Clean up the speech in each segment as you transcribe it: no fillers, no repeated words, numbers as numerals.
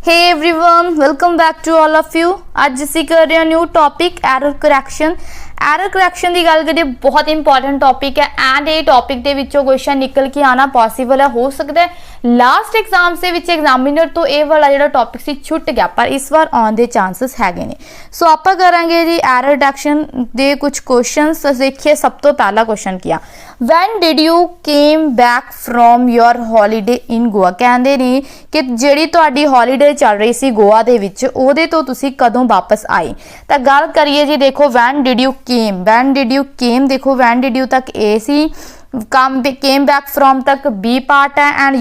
Hey everyone, welcome back to all of you. आज ਅਸੀਂ कर रहे हैं new topic error correction. Error correction की गल करिए, बहुत इंपॉर्टेंट टॉपिक है एंड ये टॉपिक के विचों क्वेश्चन निकल के आना पॉसिबल है, हो सकता है लास्ट एग्जाम से विच एग्जामिनर तो ये वाला जो टॉपिक सी छुट गया, पर इस बार आने के चांसेस हैगे ने। सो आप करांगे जी एरर डिटेक्शन के कुछ क्वेश्चंस। देखिए, सब तो पहला क्वेश्चन किया, when did you came back from your holiday in Goa. कहते ने कि जिहड़ी तुहाडी हॉलीडे चल रही सी गोवा दे विच, ओहदे तो तुसी कदों वापस आए। तो गल करिए जी, देखो van did you came, van did you केम, देखो वैन डिड यू तक ए सी, केम बैक फ्रॉम तक बी पार्ट है and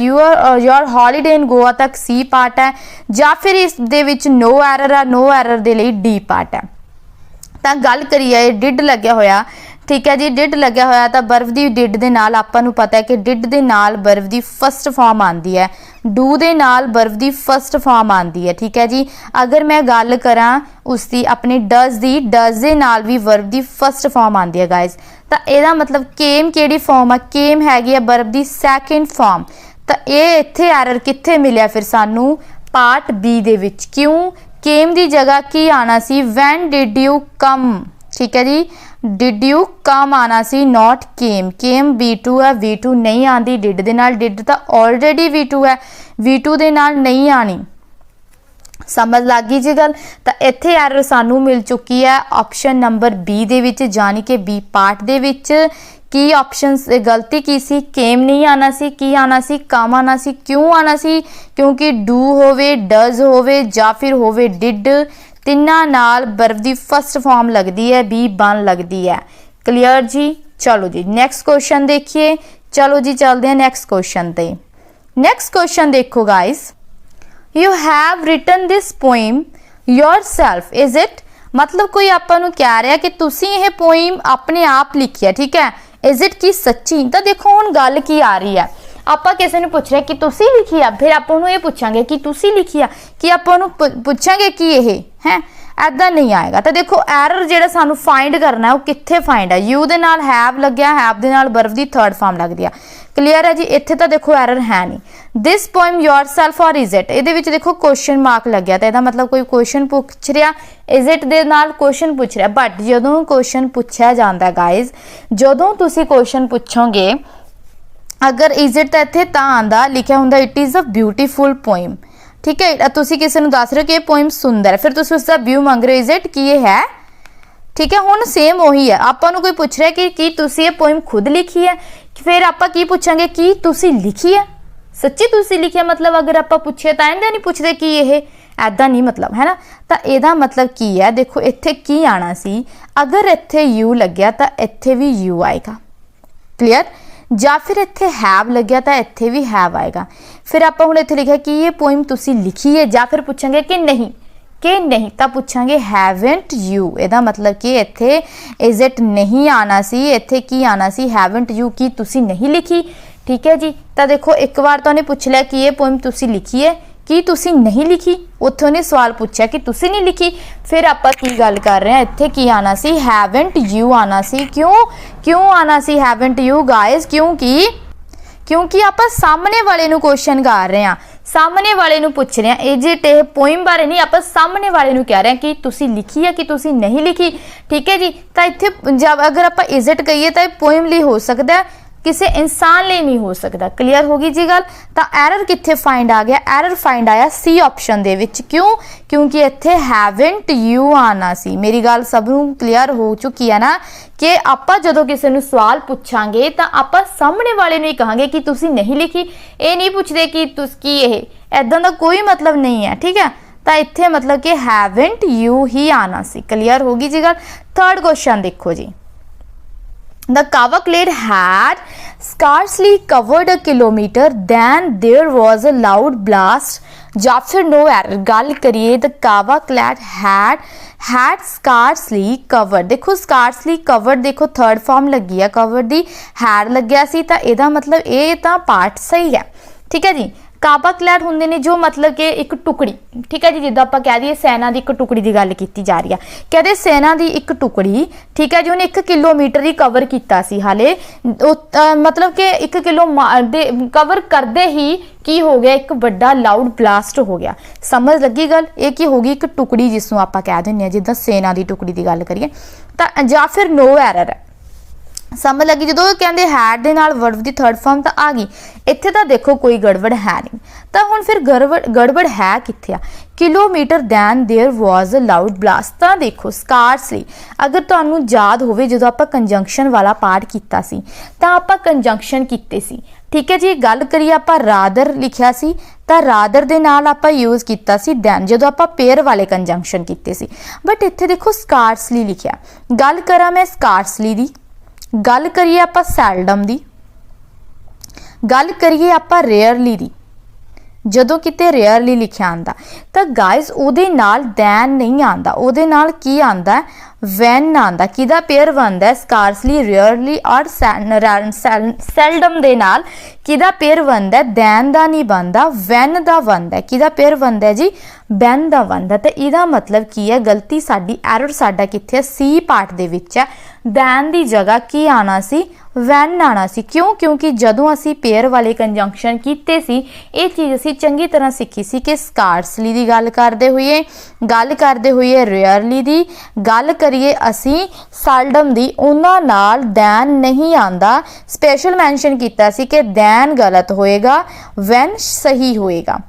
your holiday in Goa तक सी पार्ट है, या फिर इस दे विच नो एरर है, नो एरर दे लई डी पार्ट है। तो गल करिए डिड लग्या होया, ठीक है जी, डिड लग्या होया तो बर्फ की डिड दे नाल आपां नूं पता है कि डिड दे नाल बर्फ की फस्ट फॉर्म आती है, डू दे नाल बर्फ की फस्ट फॉर्म आती है, ठीक है जी। अगर मैं गल करां उसकी अपनी डज दी, डज दे नाल भी बर्फ की फस्ट फॉर्म आती है गाइज। तो यदा मतलब केम केड़ी फॉर्म है, केम हैगी है बर्फ की सैकेंड फॉर्म। तो ये इत्थे एरर कित्थे मिलिया फिर सानू, पार्ट बी दे विच। क्यों, केम की जगह की आना सी, वैन डिड यू कम, ठीक है जी, डिड यू कम आना सी, नॉट केम। केम V2 है, V2 नहीं आती डिड दे नाल, डिड तो ऑलरेडी V2 है, V2 दे नाल नहीं आनी। समझ लग गई जी गल। तो इत्थे एरर सानू मिल चुकी है ऑप्शन नंबर बी दे विच, यानी कि बी पार्ट दे विच। की ऑप्शन गलती की सी, केम नहीं आना सी, की आना सी, कम आना सी। क्यों आना सी, क्योंकि डू होवे, डज होवे या फिर होवे डिड, तिन्ना नाल बर्फ की फस्ट फॉर्म लगती है, बी बन लगती है। क्लियर जी। चलो जी नेक्स्ट क्वेश्चन देखिए। चलो जी चलते हैं नेक्स्ट क्वेश्चन पे। नेक्स्ट क्वेश्चन देखो guys, you have written this poem yourself, is it. मतलब कोई आपां नूं कह रहा कि तुसी यह पोइम अपने आप लिखी है, ठीक है। इज इट की सच्ची। तो देखो हुण गल की आ रही है, ਆਪਾਂ ਕਿਸੇ ਨੂੰ ਪੁੱਛ ਰਹੇ ਕਿ ਤੁਸੀਂ ਲਿਖੀ ਆ, ਫਿਰ ਆਪਾਂ ਨੂੰ ਇਹ ਪੁੱਛਾਂਗੇ ਕਿ ਤੁਸੀਂ ਲਿਖੀ ਆ, ਕਿ ਆਪਾਂ ਨੂੰ ਪੁੱਛਾਂਗੇ ਕਿ ਇਹ ਹੈ, ਐਦਾਂ ਨਹੀਂ ਆਏਗਾ। ਤਾਂ ਦੇਖੋ ਐਰਰ ਜਿਹੜਾ ਸਾਨੂੰ ਫਾਈਂਡ ਕਰਨਾ ਉਹ ਕਿੱਥੇ ਫਾਈਂਡ ਹੈ, ਯੂ ਦੇ ਨਾਲ ਹੈਵ ਲੱਗਿਆ, ਹੈਵ ਦੇ ਨਾਲ ਬਰਫ ਦੀ ਥਰਡ ਫਾਰਮ ਲੱਗਦੀ ਆ। ਕਲੀਅਰ ਹੈ ਜੀ। ਇੱਥੇ ਤਾਂ ਦੇਖੋ ਐਰਰ ਹੈ ਨਹੀਂ। ਦਿਸ ਪੋਇਮ योरसेल्फ और इज इट, ਇਹਦੇ ਵਿੱਚ ਦੇਖੋ ਕੁਐਸਚਨ ਮਾਰਕ ਲੱਗਿਆ, ਤਾਂ ਇਹਦਾ ਮਤਲਬ ਕੋਈ ਕੁਐਸਚਨ ਪੁੱਛ ਰਿਹਾ, इज इट ਦੇ ਨਾਲ ਕੁਐਸਚਨ ਪੁੱਛ ਰਿਹਾ। ਬਟ ਜਦੋਂ ਕੁਐਸਚਨ ਪੁੱਛਿਆ ਜਾਂਦਾ ਗਾਇਜ਼, ਜਦੋਂ ਤੁਸੀਂ ਕੁਐਸਚਨ ਪੁੱਛੋਗੇ, अगर इज इट तो इत्थे तां आंदा लिखिया हुंदा it is a beautiful poem, ठीक है। तुसी किसी नूं दस रहे हो कि ये पोइम सुंदर है, फिर तुसी उसका व्यू मंग रहे हो, इज इट की ये है, ठीक है। हुण सेम वही है, आपां नूं कोई पुछ रहा है कि तुसी ये पोइम खुद लिखी है, फिर आपां की पुछांगे कि तुसी लिखी है, सच्ची तुसी लिखी है। मतलब अगर आपां पुछे तां इहदा नहीं पुछदे कि ये ऐदा नहीं, मतलब है ना। तो इहदा मतलब की है, देखो इत्थे की आना सी, अगर इत्थे यू लग्या तो इत्थे भी यू आएगा। क्लीयर। या फिर इत्थे हैव लग्या तो इत्थे भी हैव आएगा। फिर आप हुण इत्थे लिखा कि ये पोइम तुसी लिखी है, या फिर पूछांगे कि नहीं, तो पूछांगे हैवेंट यू। इहदा मतलब कि इत्थे इज इट नहीं आना सी, इत्थे की आना सी, हैवेंट यू, की तुसी नहीं लिखी, ठीक है जी। तो देखो एक बार तो उन्हें पूछ लिया कि ये पोइम तुसी लिखी है, कि तुसी नहीं लिखी, उत्थे उन्हें सवाल पूछा कि तुसी नहीं लिखी। फिर आप की गल कर रहे हैं, इत्थे की आना सी, हैवेंट यू आना सी। क्यों आना सी हैवेंट यू गाइज, क्योंकि आप सामने वाले नूं क्वेश्चन कर रहे हैं, सामने वाले नूं पूछ रहे हैं। इज इट ये पोइम बारे नहीं, आप सामने वाले नूं कह रहे हैं कि तुसी लिखी है कि तुसी नहीं लिखी, ठीक है जी। तो इत्थे जब अगर आप इज इट कहिए तो पोइम लिए हो सकता है, किसी इंसान लिए नहीं हो सकता। क्लीयर होगी जी गल। तो एरर कित्थे फाइंड आ गया, एरर फाइंड आया सी ऑप्शन दे विच। क्योंकि इत्थे हैवेंट यू आना सी। मेरी गल सब नूं क्लीयर हो चुकी है ना, कि आपां जदों किसी नूं सवाल पुछांगे तो आपां सामने वाले नूं ही कहांगे कि तुसी नहीं लिखी, ये नहीं पुछदे कि तुसी ये, ऐदां दा कोई मतलब नहीं है, ठीक है। तो इत्थे मतलब कि हैवेंट यू ही आना सी। क्लीयर होगी जी गल। थर्ड क्वेश्चन देखो जी, The Kavaklead had scarcely covered a kilometer, then there was a loud blast. या फिर नो एरर। गल करिए the Kavaklead had scarcely covered, देखो scarcely covered, देखो थर्ड फॉर्म लगी है, covered दी had लग्या सी, तो इहदा मतलब ये तो पार्ट सही है, ठीक है जी। ਕਾਬਾ ਕਲੈਡ ਹੁੰਦੇ ਨੇ ਜੋ मतलब कि एक टुकड़ी, ठीक है जी, जिद्दां आपां कह दईए सेना की एक टुकड़ी की गल की जा रही है, कहते सेना की एक टुकड़ी, ठीक है जी, उन्हें 1 किलोमीटर ही कवर किया सी, हाले मतलब कि 1 किलो कवर करते ही की हो गया, एक बड़ा लाउड ब्लास्ट हो गया। समझ लगी गल, ये की होगी एक टुकड़ी जिसनों आपां कह दिंदे आ, जिद्दां सेना की टुकड़ी की गल करिए तां, जां फिर नो एरर है। समझ लगी, जो कहते हैड दे नाल वर्ब दी थर्ड फॉर्म तो आ गई, इत्थे तो देखो कोई गड़बड़ है नहीं, तो हुण फिर गड़बड़ है कित्थे आ, kilometre then there was a loud blast, तो देखो स्कार्सली, अगर तुहानूं याद होवे जो आपां कंजंक्शन वाला पार्ट कीता सी तां आपां कंजंक्शन कीते सी, ठीक है जी। गल करिए आपां रादर लिखिया सी तां रादर दे नाल आपां यूज़ कीता सी दैन जो आपां पेयर वाले कंजंक्शन कीते सी, बट इत्थे देखो स्कार्सली लिखिया। गल करा मैं स्कार्सली दी, गल करिए आपां सैल्डम दी, गल करिए आपां रेयरली दी, जदों किते रेयरली लिखिया आंदा तां गाइज उहदे नाल दैन नहीं आंदा, उहदे नाल की आंदा वैन आंदा, किहदा पेयर बनदा है स्कार्सली, रेयरली और सैल्डम दे नाल किहदा पेयर बनदा है, दैन दा नहीं बनदा वैन दा बनदा है, किहदा पेयर बनदा है जी, वैन दा बनदा। तो इहदा मतलब की है, गलती साडी, एरर साडा कित्थे है, सी पार्ट दे विच है, दैन दी जगह की आना सी, वैन आना सी। क्यों? क्योंकि जदों असी पेयर वाले कंजंक्शन कीते सी, ये चीज़ असी चंगी तरह सीखी सी कि स्कार्सली दी गल करदे होइए रेयरली दी, गल करिए असी सैल्डम दी, उन्हां नाल दैन नहीं आंदा, स्पेशल मैंशन कीता सी कि दैन गलत होएगा, वैन सही होएगा।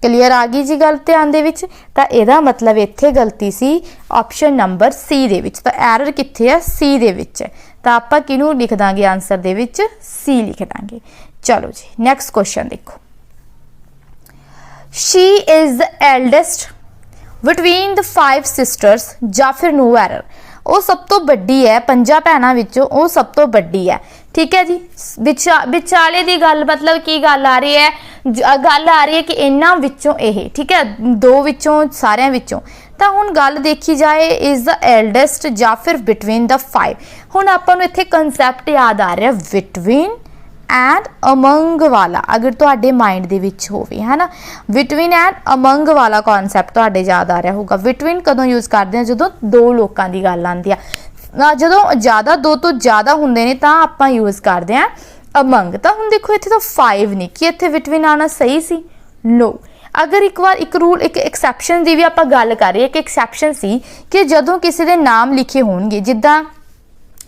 क्लीयर आ गई जी गल ध्यान दे विच, तां इहदा मतलब इत्थे गलती सी ऑप्शन नंबर सी दे विच, तां एरर कित्थे है, सी दे विच है, तां आपां किहनूं लिख दांगे आंसर दे विच, सी लिख दांगे। चलो जी नैक्सट क्वेश्चन देखो, she is the eldest between the 5 sisters, जां फिर नो एरर, वो सब तो बड़ी है 5 भैनों विचों, वो सब तो बड़ी है, ठीक है जी। विचाले की गल मतलब की गल आ रही है, गल आ रही है कि इन्हां विचों यह, ठीक है, 2 विचों सारियां विचों, तो हुण गल देखी जाए इज़ द एल्डेस्ट जां फिर बिटवीन द 5, हुण आपां नूं इत्थे कंसैप्ट याद आ रहा बिटवीन एंड अमंग वाला, अगर तुहाडे माइंड दे विच होवे, है ना, बिटवीन एंड अमंग वाला कॉन्सैप्ट तुहाडे याद आ रहा होगा। बिटवीन कदों यूज़ करते हैं, जदों 2 लोगों की गल आती है, जदों ज़्यादा 2 तो ज़्यादा होंदे ने तां आपां यूज़ करते हैं अमंग। तो हुण देखो इत्थे तो 5 नहीं, कि इत्थे बिटवीन आना सही सी, नो। अगर एक बार एक रूल, एक एक्सैप्शन की भी आपां गल कर रहे हैं, एक एक्सैप्शन सी कि जदों किसी दे नाम लिखे होणगे, जिद्दां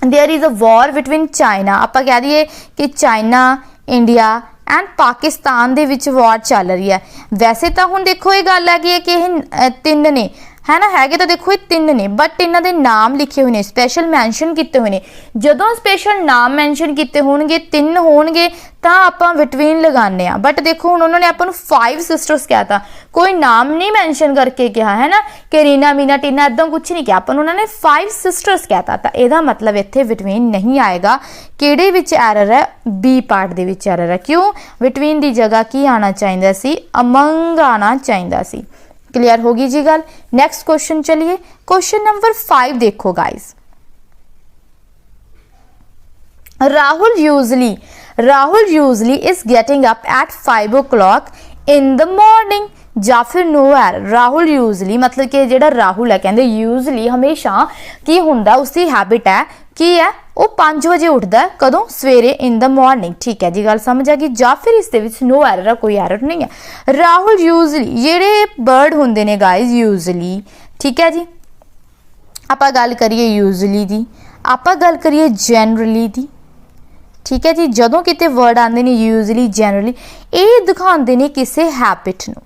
there is a war between China, आपां कह दईए कि चाइना, इंडिया एंड पाकिस्तान दे विच वॉर चल रही है। वैसे तो हुण देखो ये गल है कि 3 ने, है ना, है तो देखो ये 3 ने, बट इन्हां दे नाम लिखे हुए हैं, स्पैशल मैंशन किए हुए हैं। जदों स्पैशल नाम मैंशन किए होणगे, 3 होणगे तां आपां बिटवीन लगाने आ, बट देखो हुण उन्होंने आपां नूं 5 सिस्टर्स कहता, कोई नाम नहीं मैंशन करके कहा, है ना, कि रीना, मीना, टीना, इदां कुछ नहीं कहा, आपां उन्होंने 5 सिस्टर्स कहता। तो इहदा मतलब इत्थे बिटवीन नहीं आएगा, किहड़े विच एरर है, बी पार्ट दे विच एरर है। क्यों? बिटवीन की जगह की आना चाहिए सी, अमंग आना चाहिए सी। क्लियर होगी जी गल। नेक्स्ट क्वेश्चन चलिए, क्वेश्चन नंबर 5 देखो guys, Rahul usually is getting up at 5 o'clock in the morning, या फिर नो एरर। राहुल यूजली मतलब कि जो राहुल है, कहते यूजली हमेशा की हुंदा, उसकी हैबिट है की है, वो 5 बजे उठता है, कदों, सवेरे, इन द मॉर्निंग, ठीक है जी गल समझ आ गई। या फिर इस दे विच नो एरर है, कोई एरर नहीं है। राहुल यूजली, जेडे बर्ड होंदे ने गाइज यूजली, ठीक है जी, आपां गल करिए यूजली दी, आपां गल करिए जनरली दी, ठीक है जी, जदों किते वर्ड आंदे ने यूजली, जनरली, ये दिखाते हैं किसी हैबिट नूं,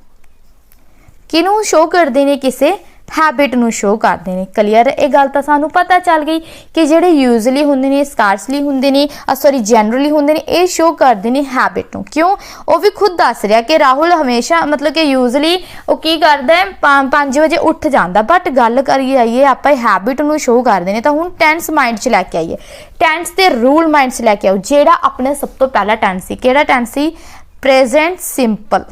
किनू शो करते हैं, किसी हैबिट नूं शो करते हैं। क्लीयर, ये गल तो सानू पता चल गई कि जेडे यूजली होंदे ने, स्कार्सली होंदे ने, सॉरी जनरली होंदे ने, ये शो करते हैं हैबिट नूं। क्यों? वो भी खुद दस रहा कि राहुल हमेशा मतलब कि यूजली वो की करदा है, 5 बजे उठ जाता, बट गल करिए आइए आप हैबिट नूं शो करते हैं। तो हुण टेंस माइंड च लैके आइए, टेंस के रूल माइंड च लैके आओ, जेड़ा अपने सब तो पहला टेंस सी, किहड़ा टेंस सी, प्रेजेंट सिंपल।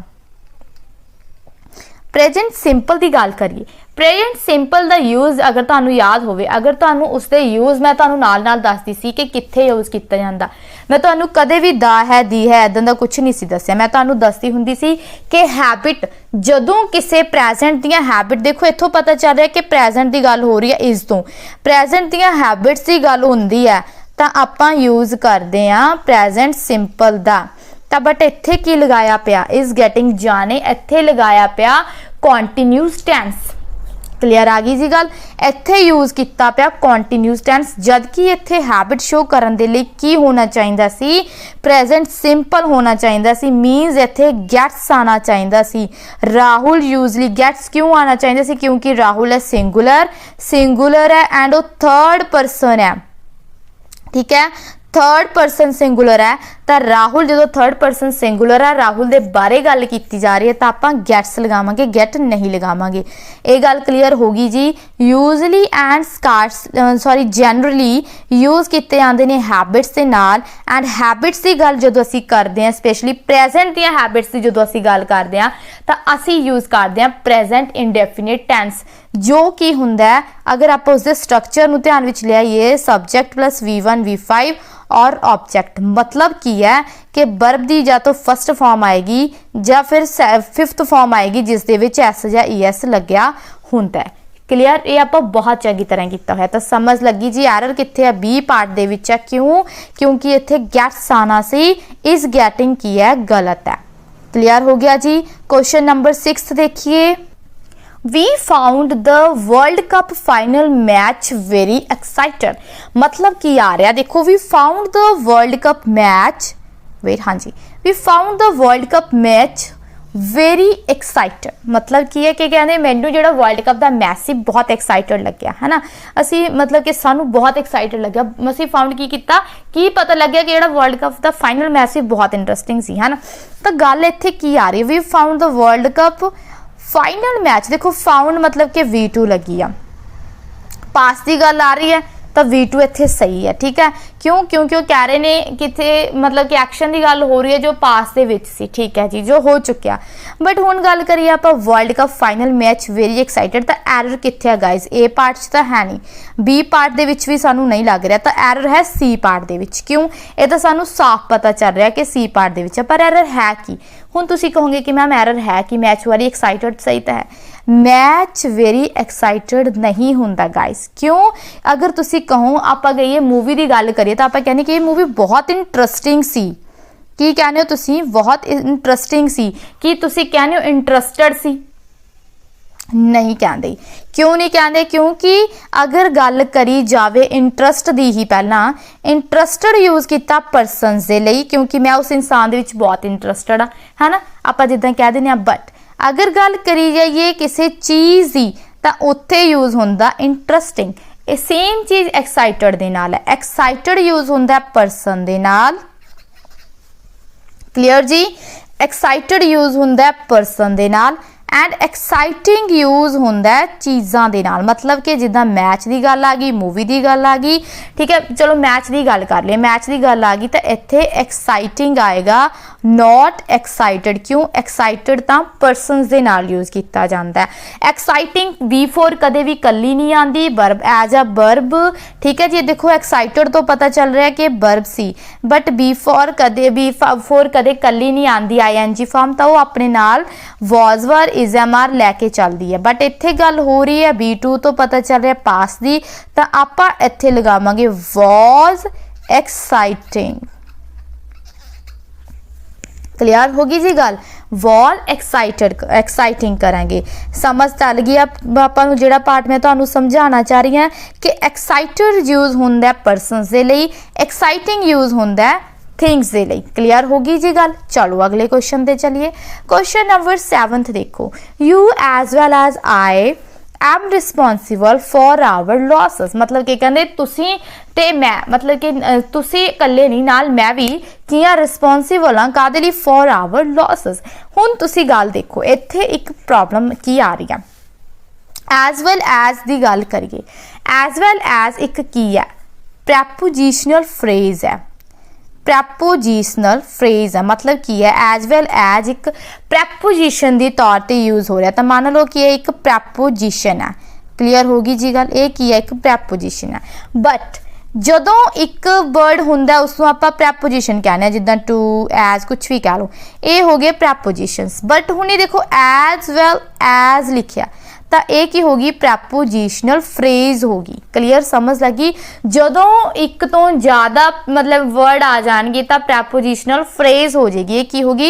प्रेजेंट सिंपल की गल करिए, प्रेजेंट सिंपल का यूज़ अगर तुहानू याद होवे, अगर तुहानू उसके यूज़ मैं तुहानू नाल दसदी सी कि कित्थे यूज़ किया जाता, मैं तुहानू कदे भी दा है दी है इदां दा कुछ नहीं सी दस्सिया। मैं तुहानू दसदी हुंदी सी कि हैबिट जदों किसी प्रेजेंट दियां हैबिट, देखो इत्थों पता चल रहा है कि प्रेजेंट की गल हो रही है, इस तो प्रेजेंट दियां हैबिट्स की गल हुंदी है तां आपां यूज़ करदे आ प्रेजेंट सिंपल दा। तां बट इत्थे की लगाया पिया, इज गेटिंग जाने, इत्थे लगाया पिया कॉन्टीन्यूस टेंस। क्लीयर आ गई जी गल, इत्थे यूज़ किया पिया कॉन्टीन्यूस टेंस, जबकि इत्थे हैबिट शो करन दे लई की होना चाहिदा सी, प्रेजेंट सिंपल होना चाहिदा सी। मीनस इत्थे गेट्स आना चाहिदा सी। राहुल यूजली गेट्स क्यों आना चाहिदा सी? क्योंकि राहुल है सिंगुलर है एंड वो थर्ड पर्सन है, ठीक है, थर्ड पर्सन सिंगुलर है। तो राहुल जो थर्ड पर्सन सिंगुलर है, राहुल के बारे गल की जा रही है तो आप गेट्स लगावांगे, गेट नहीं लगावांगे। ये गल क्लीयर होगी जी। यूजली एंड जनरली यूज़ किए जाते हैं हैबिट्स के नाल, एंड हैबिट्स की गल जो असी करते हैं, स्पेशली प्रेजेंट दी हैबिट्स की जो असी गल करते हैं तो असी यूज़ करते हैं प्रेजेंट इंडेफिनिट टेंस, जो कि हुंदा है अगर आप उसके स्ट्रक्चर नूं ध्यान विच लियाइए, सब्जैक्ट प्लस V1 V5 और ऑब्जेक्ट। मतलब की है कि वर्ब दी या तो फस्ट फॉर्म आएगी या फिर फिफ्थ फॉर्म आएगी जिस दे विच एस या ईएस लग्या हुंदा है। क्लीयर, ये आप बहुत चंगी तरह किया है। तो समझ लगी जी एरर कित्थे है, बी पार्ट दे विच है। क्यों? क्योंकि इत्थे गेट्स आना सी, इज गेटिंग की है गलत है। क्लियर हो गया जी। क्वेश्चन नंबर 6 देखिए। We found the World Cup final match very excited। मतलब की आ रहा, देखो we found the World Cup match, wait हाँ जी, we found the World Cup match very excited। मतलब की है कि कहते मैनू जो वर्ल्ड कप का मैच से बहुत एक्साइटेड लग्या है ना, असी मतलब कि सानू बहुत एक्साइटेड लग्या। असी फाउंड की किया की पता लग्या कि जो वर्ल्ड कप का फाइनल मैच से बहुत इंटरेस्टिंग सी है ना। तो गल इत्थे की आ रही, we found the world cup final match. देखो फाउंड मतलब कि V2 लगी आ, पास की गल आ रही है तो V2 इत्थे सही है, ठीक है। क्यों? क्योंकि वो कह रहे ने किथे मतलब कि एक्शन की गल हो रही है जो पास दे विच सी, ठीक है जी, जो हो चुकिया। बट हुण गल करिए आप world cup final match very excited, तो एरर कित्थे है गाइज? ए पार्ट च तो है नहीं, बी पार्ट दे विच भी सानू नहीं लग रहा, तो एरर है सी पार्ट दे विच। क्यों? ये तो सानू साफ पता चल रहा है कि सी पार्ट दे विच है, पर एरर है की? हुण तुसीं कहोगे कि मैम एरर है कि मैच वेरी एक्साइटेड, सही तो है, मैच वेरी एक्साइटेड नहीं होंदा गाइस। क्यों? अगर तुसी कहो आप गई मूवी की गल करिए तो आप कहने कि ये मूवी बहुत इंटरस्टिंग सी, की कहने हो तुसी? बहुत इंटरस्टिंग सी। की तुसी कहने हो इंटरस्टेड सी? नहीं कहते। क्यों नहीं कहते? क्योंकि अगर गल करी जाए इंटरस्ट दी ही, पहला इंटरस्टेड यूज़ किया परसनस दे लई, क्योंकि मैं उस इंसान दे विच बहुत इंटरस्टेड हाँ, है ना, आप जिद्दां कह देने। बट अगर गल करी जाइए किसी चीज़ की तो उत्थे यूज़ होंदा इंटरस्टिंग। ये सेम चीज़ एक्साइटेड दे नाल है, एक्साइटेड यूज़ होंदा परसन दे नाल। क्लीयर जी, एक्साइटेड यूज़ होंदा परसन दे नाल एंड एक्साइटिंग यूज़ होंदा चीज़ां दे नाल। मतलब कि जिद्दां मैच की गल आ गई, मूवी की गल आ गई, ठीक है, चलो मैच की गल कर लिए, मैच की गल आ गई तो इत्थे एक्साइटिंग आएगा, नॉट एक्साइटेड। क्यों? एक्साइटेड तो परसनस दे नाल यूज़ किया जाता है। एक्साइटिंग B4 कदे भी कली नहीं आती, वर्ब एज अ वर्ब, ठीक है जी। देखो एक्साइटेड तो पता चल रहा है कि वर्ब सी, बट B4 कदे कली नहीं आती ING फॉर्म, तो वो अपने नाल was were is am are लैके चलती है। बट इत्थे गल हो रही है B2 तो पता चल रहा है पास दी, तो आप इत्थे लगावांगे वॉज एक्साइटिंग। क्लियर होगी जी गल, वॉल एक्साइटिंग करेंगे। समझ चल गई आपां नूं जिहड़ा पार्ट मैं तुहानूं समझाना चाह रही हां कि एक्साइटेड यूज़ हुंदा परसनस दे लई, एक्साइटिंग यूज़ हुंदा थिंग्स दे लई। क्लियर होगी जी गल। चलो अगले क्वेश्चन ते चलिए। क्वेश्चन नंबर 7 देखो। You as well as I am responsible for our losses. मतलब कि कहते तुसी ते मैं, मतलब कि तुसी कल्ले नहीं, नाल मैं भी कियां रिस्पोंसिबल हाँ कादे लई? For our losses. हुण तुसी गल देखो, इत्थे एक प्रॉब्लम की आ रही है। एज वेल एज की गल करिए, एज वेल एज एक की है, प्रैपोजिशनल फ्रेज है, ਪ੍ਰੈਪੋਜੀਸ਼ਨਲ ਫਰੇਜ਼ ਹੈ। मतलब की है एज वैल एज एक प्रैपोजिशन के तौर पर यूज़ हो रहा। तो मान लो कि एक प्रैपोजिशन है। क्लीयर होगी जी गल, ये की है एक प्रैपोजिशन है। बट ਜਦੋਂ ਇੱਕ ਵਰਡ ਹੁੰਦਾ ਉਸ ਨੂੰ ਆਪਾਂ ਪ੍ਰੈਪੋਜੀਸ਼ਨ ਕਹਿੰਦੇ ਆ, ਜਿੱਦਾਂ ਟੂ, ਐਜ਼, ਕੁਝ ਵੀ ਕਹਿ ਲਓ, ਇਹ ਹੋ ਗਏ ਪ੍ਰੈਪੋਜੀਸ਼ਨਸ। ਬਟ ਹੁਣ ਇਹ ਦੇਖੋ ਐਜ਼ ਵੈਲ ਐਜ਼ ਲਿਖਿਆ ਤਾਂ ਇਹ ਕੀ ਹੋਗੀ, ਪ੍ਰੈਪੋਜੀਸ਼ਨਲ ਫਰੇਜ਼ ਹੋਗੀ। ਕਲੀਅਰ ਸਮਝ ਲੱਗੀ। ਜਦੋਂ ਇੱਕ ਤੋਂ ਜ਼ਿਆਦਾ मतलब ਵਰਡ ਆ ਜਾਣਗੇ ਤਾਂ ਪ੍ਰੈਪੋਜੀਸ਼ਨਲ ਫਰੇਜ਼ ਹੋ ਜਾਏਗੀ। ਇਹ ਕੀ ਹੋਗੀ,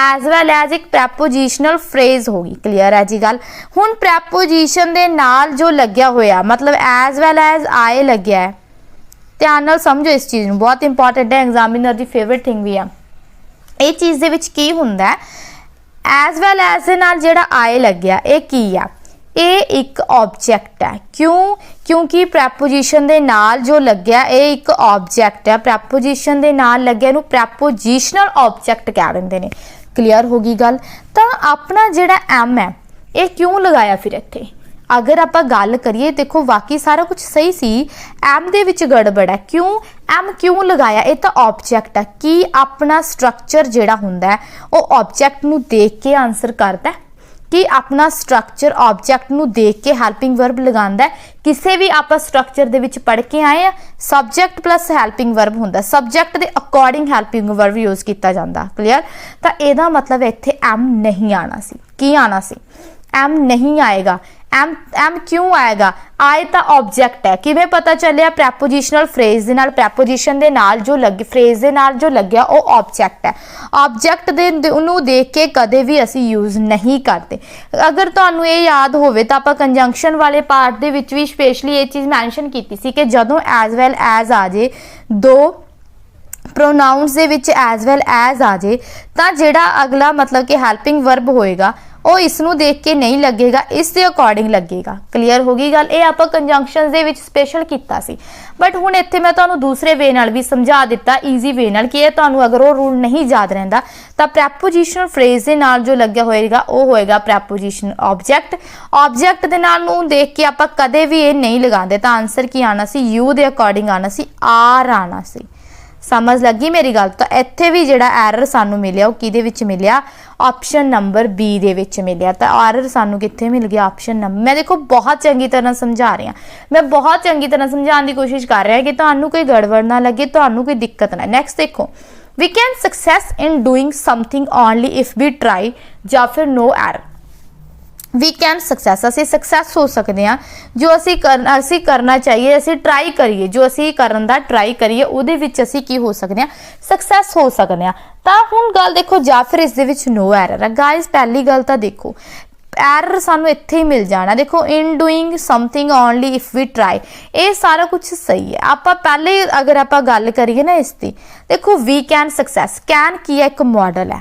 ਐਜ਼ ਵੈਲ ਐਜ਼ ਇੱਕ ਪ੍ਰੈਪੋਜੀਸ਼ਨਲ ਫਰੇਜ਼ ਹੋਗੀ। ਕਲੀਅਰ ਹੈ ਜੀ ਗੱਲ। ਹੁਣ ਪ੍ਰੈਪੋਜੀਸ਼ਨ ਦੇ ਨਾਲ ਜੋ ਲੱਗਿਆ ਹੋਇਆ मतलब ਐਜ਼ ਵੈਲ ਐਜ਼ ਆਏ ਲੱਗਿਆ ਹੈ, ध्यान नाल समझो इस चीज़ नूं, बहुत इंपॉर्टेंट है, एग्जामिनर की फेवरेट थिंग भी है। ये चीज़ दे विच की हुंदा है, एज वैल एज दे नाल जिहड़ा आए लग्या ये की है, ये एक ऑब्जेक्ट है। क्यों? क्योंकि प्रैपोजिशन दे नाल जो लग्या ये एक ऑब्जेक्ट है। प्रैपोजिशन दे नाल लग्या इहनूं प्रैपोजिशनल ऑब्जेक्ट कह दिंदे ने। क्लीयर होगी गल। तो अपना जिहड़ा एम है ये क्यों लगाया फिर इत्थे? अगर आप गल करिए देखो वाकई सारा कुछ सही सी, एम दे विच गड़बड़ है। क्यों एम क्यों लगाया? ये तो ऑब्जेक्ट है कि अपना स्ट्रक्चर जिहड़ा हुंदा है वो ऑब्जेक्ट नूं देख के आंसर करता है, कि अपना स्ट्रक्चर ऑब्जेक्ट नूं देख के हेल्पिंग वर्ब लगांदा है। किसी भी आप स्ट्रक्चर दे विच पढ़ के आए हैं, सबजैक्ट प्लस हेल्पिंग वर्ब हुंदा, सबजैक्ट दे अकॉर्डिंग हेल्पिंग वर्ब यूज़ किया जाता। क्लीयर। तो इहदा मतलब इत्थे एम नहीं आना सी। की आना सी? एम नहीं आएगा। एम क्यों आएगा? आए तो ऑब्जेक्ट है। किवें पता चलिया? प्रैपोजिशनल फ्रेज दे नाल, प्रैपोजिशन दे नाल जो लगे, फ्रेज दे नाल जो लग्या वो ऑब्जेक्ट है। ऑब्जेक्ट दे उन्होंने देख के कदे भी असी यूज़ नहीं करते। अगर तुहानूं ये याद होवे तो आपां कंजंक्शन वाले पार्ट दे विच भी स्पेशली ये चीज़ मैंशन कीती सी कि जदों एज वैल एज आ जाए, दो प्रोनाउंस दे विच एज वैल एज आ जाए तो जिहड़ा अगला मतलब कि हेल्पिंग वर्ब होएगा ਉਹ ਇਸ ਨੂੰ ਦੇਖ ਕੇ ਨਹੀਂ ਲੱਗੇਗਾ, ਇਸ ਦੇ ਅਕੋਰਡਿੰਗ ਲੱਗੇਗਾ। ਕਲੀਅਰ ਹੋ ਗਈ ਗੱਲ। ਇਹ ਆਪਾਂ ਕੰਜੰਕਸ਼ਨਸ ਦੇ ਵਿੱਚ ਸਪੈਸ਼ਲ ਕੀਤਾ ਸੀ, ਬਟ ਹੁਣ ਇੱਥੇ ਮੈਂ ਤੁਹਾਨੂੰ ਦੂਸਰੇ ਵੇ ਨਾਲ ਵੀ ਸਮਝਾ ਦਿੱਤਾ, ਈਜ਼ੀ ਵੇ ਨਾਲ, ਕਿ ਇਹ ਤੁਹਾਨੂੰ ਅਗਰ ਉਹ ਰੂਲ ਨਹੀਂ ਯਾਦ ਰਹਿੰਦਾ ਤਾਂ ਪ੍ਰੈਪੋਜੀਸ਼ਨਲ ਫਰੇਜ਼ ਦੇ ਨਾਲ ਜੋ ਲੱਗਿਆ ਹੋਏਗਾ ਉਹ ਹੋਏਗਾ ਪ੍ਰੈਪੋਜੀਸ਼ਨ ਆਬਜੈਕਟ। ਆਬਜੈਕਟ ਦੇ ਨਾਲ ਨੂੰ ਦੇਖ ਕੇ ਆਪਾਂ ਕਦੇ ਵੀ ਇਹ ਨਹੀਂ ਲਗਾਉਂਦੇ ਤਾਂ ਆਨਸਰ ਕੀ ਆਣਾ ਸੀ? ਯੂ ਦੇ ਅਕੋਰਡਿੰਗ ਆਣਾ ਸੀ, ਆਰ ਆਣਾ ਸੀ। समझ लगी मेरी गल। तो इत्थे भी जिहड़ा एरर सानू मिलिया वो किहदे विच मिलिया? ऑप्शन नंबर बी दे विच मिलिया। तो एरर सानू कित्थे मिल गया? Option number. मैं देखो बहुत चंगी तरह समझा रही हाँ, मैं बहुत चंगी तरह समझाने की कोशिश कर रहा कि तुहानू कोई गड़बड़ ना लगे, तुहानू कोई दिक्कत ना। नैक्सट देखो, we can success in doing something only if we try, या फिर no error. We can success, असी सक्सैस हो सकते हैं जो असी करना चाहिए, असी ट्राई करिए, जो असी करन दा ट्राई करिए उहदे विच असी की हो सकते हैं? सक्सैस हो सकते हैं। तो हुण गल देखो, या फिर इस दे विच नो एरर है। गाइस पहली गल तो देखो एरर सानू इत्थे ही मिल जाना। देखो in doing something only if we try, ये सारा कुछ सही है। आप पहले अगर आप गल करिए ना इसकी, देखो वी कैन सक्सैस, कैन की है एक मॉडल है,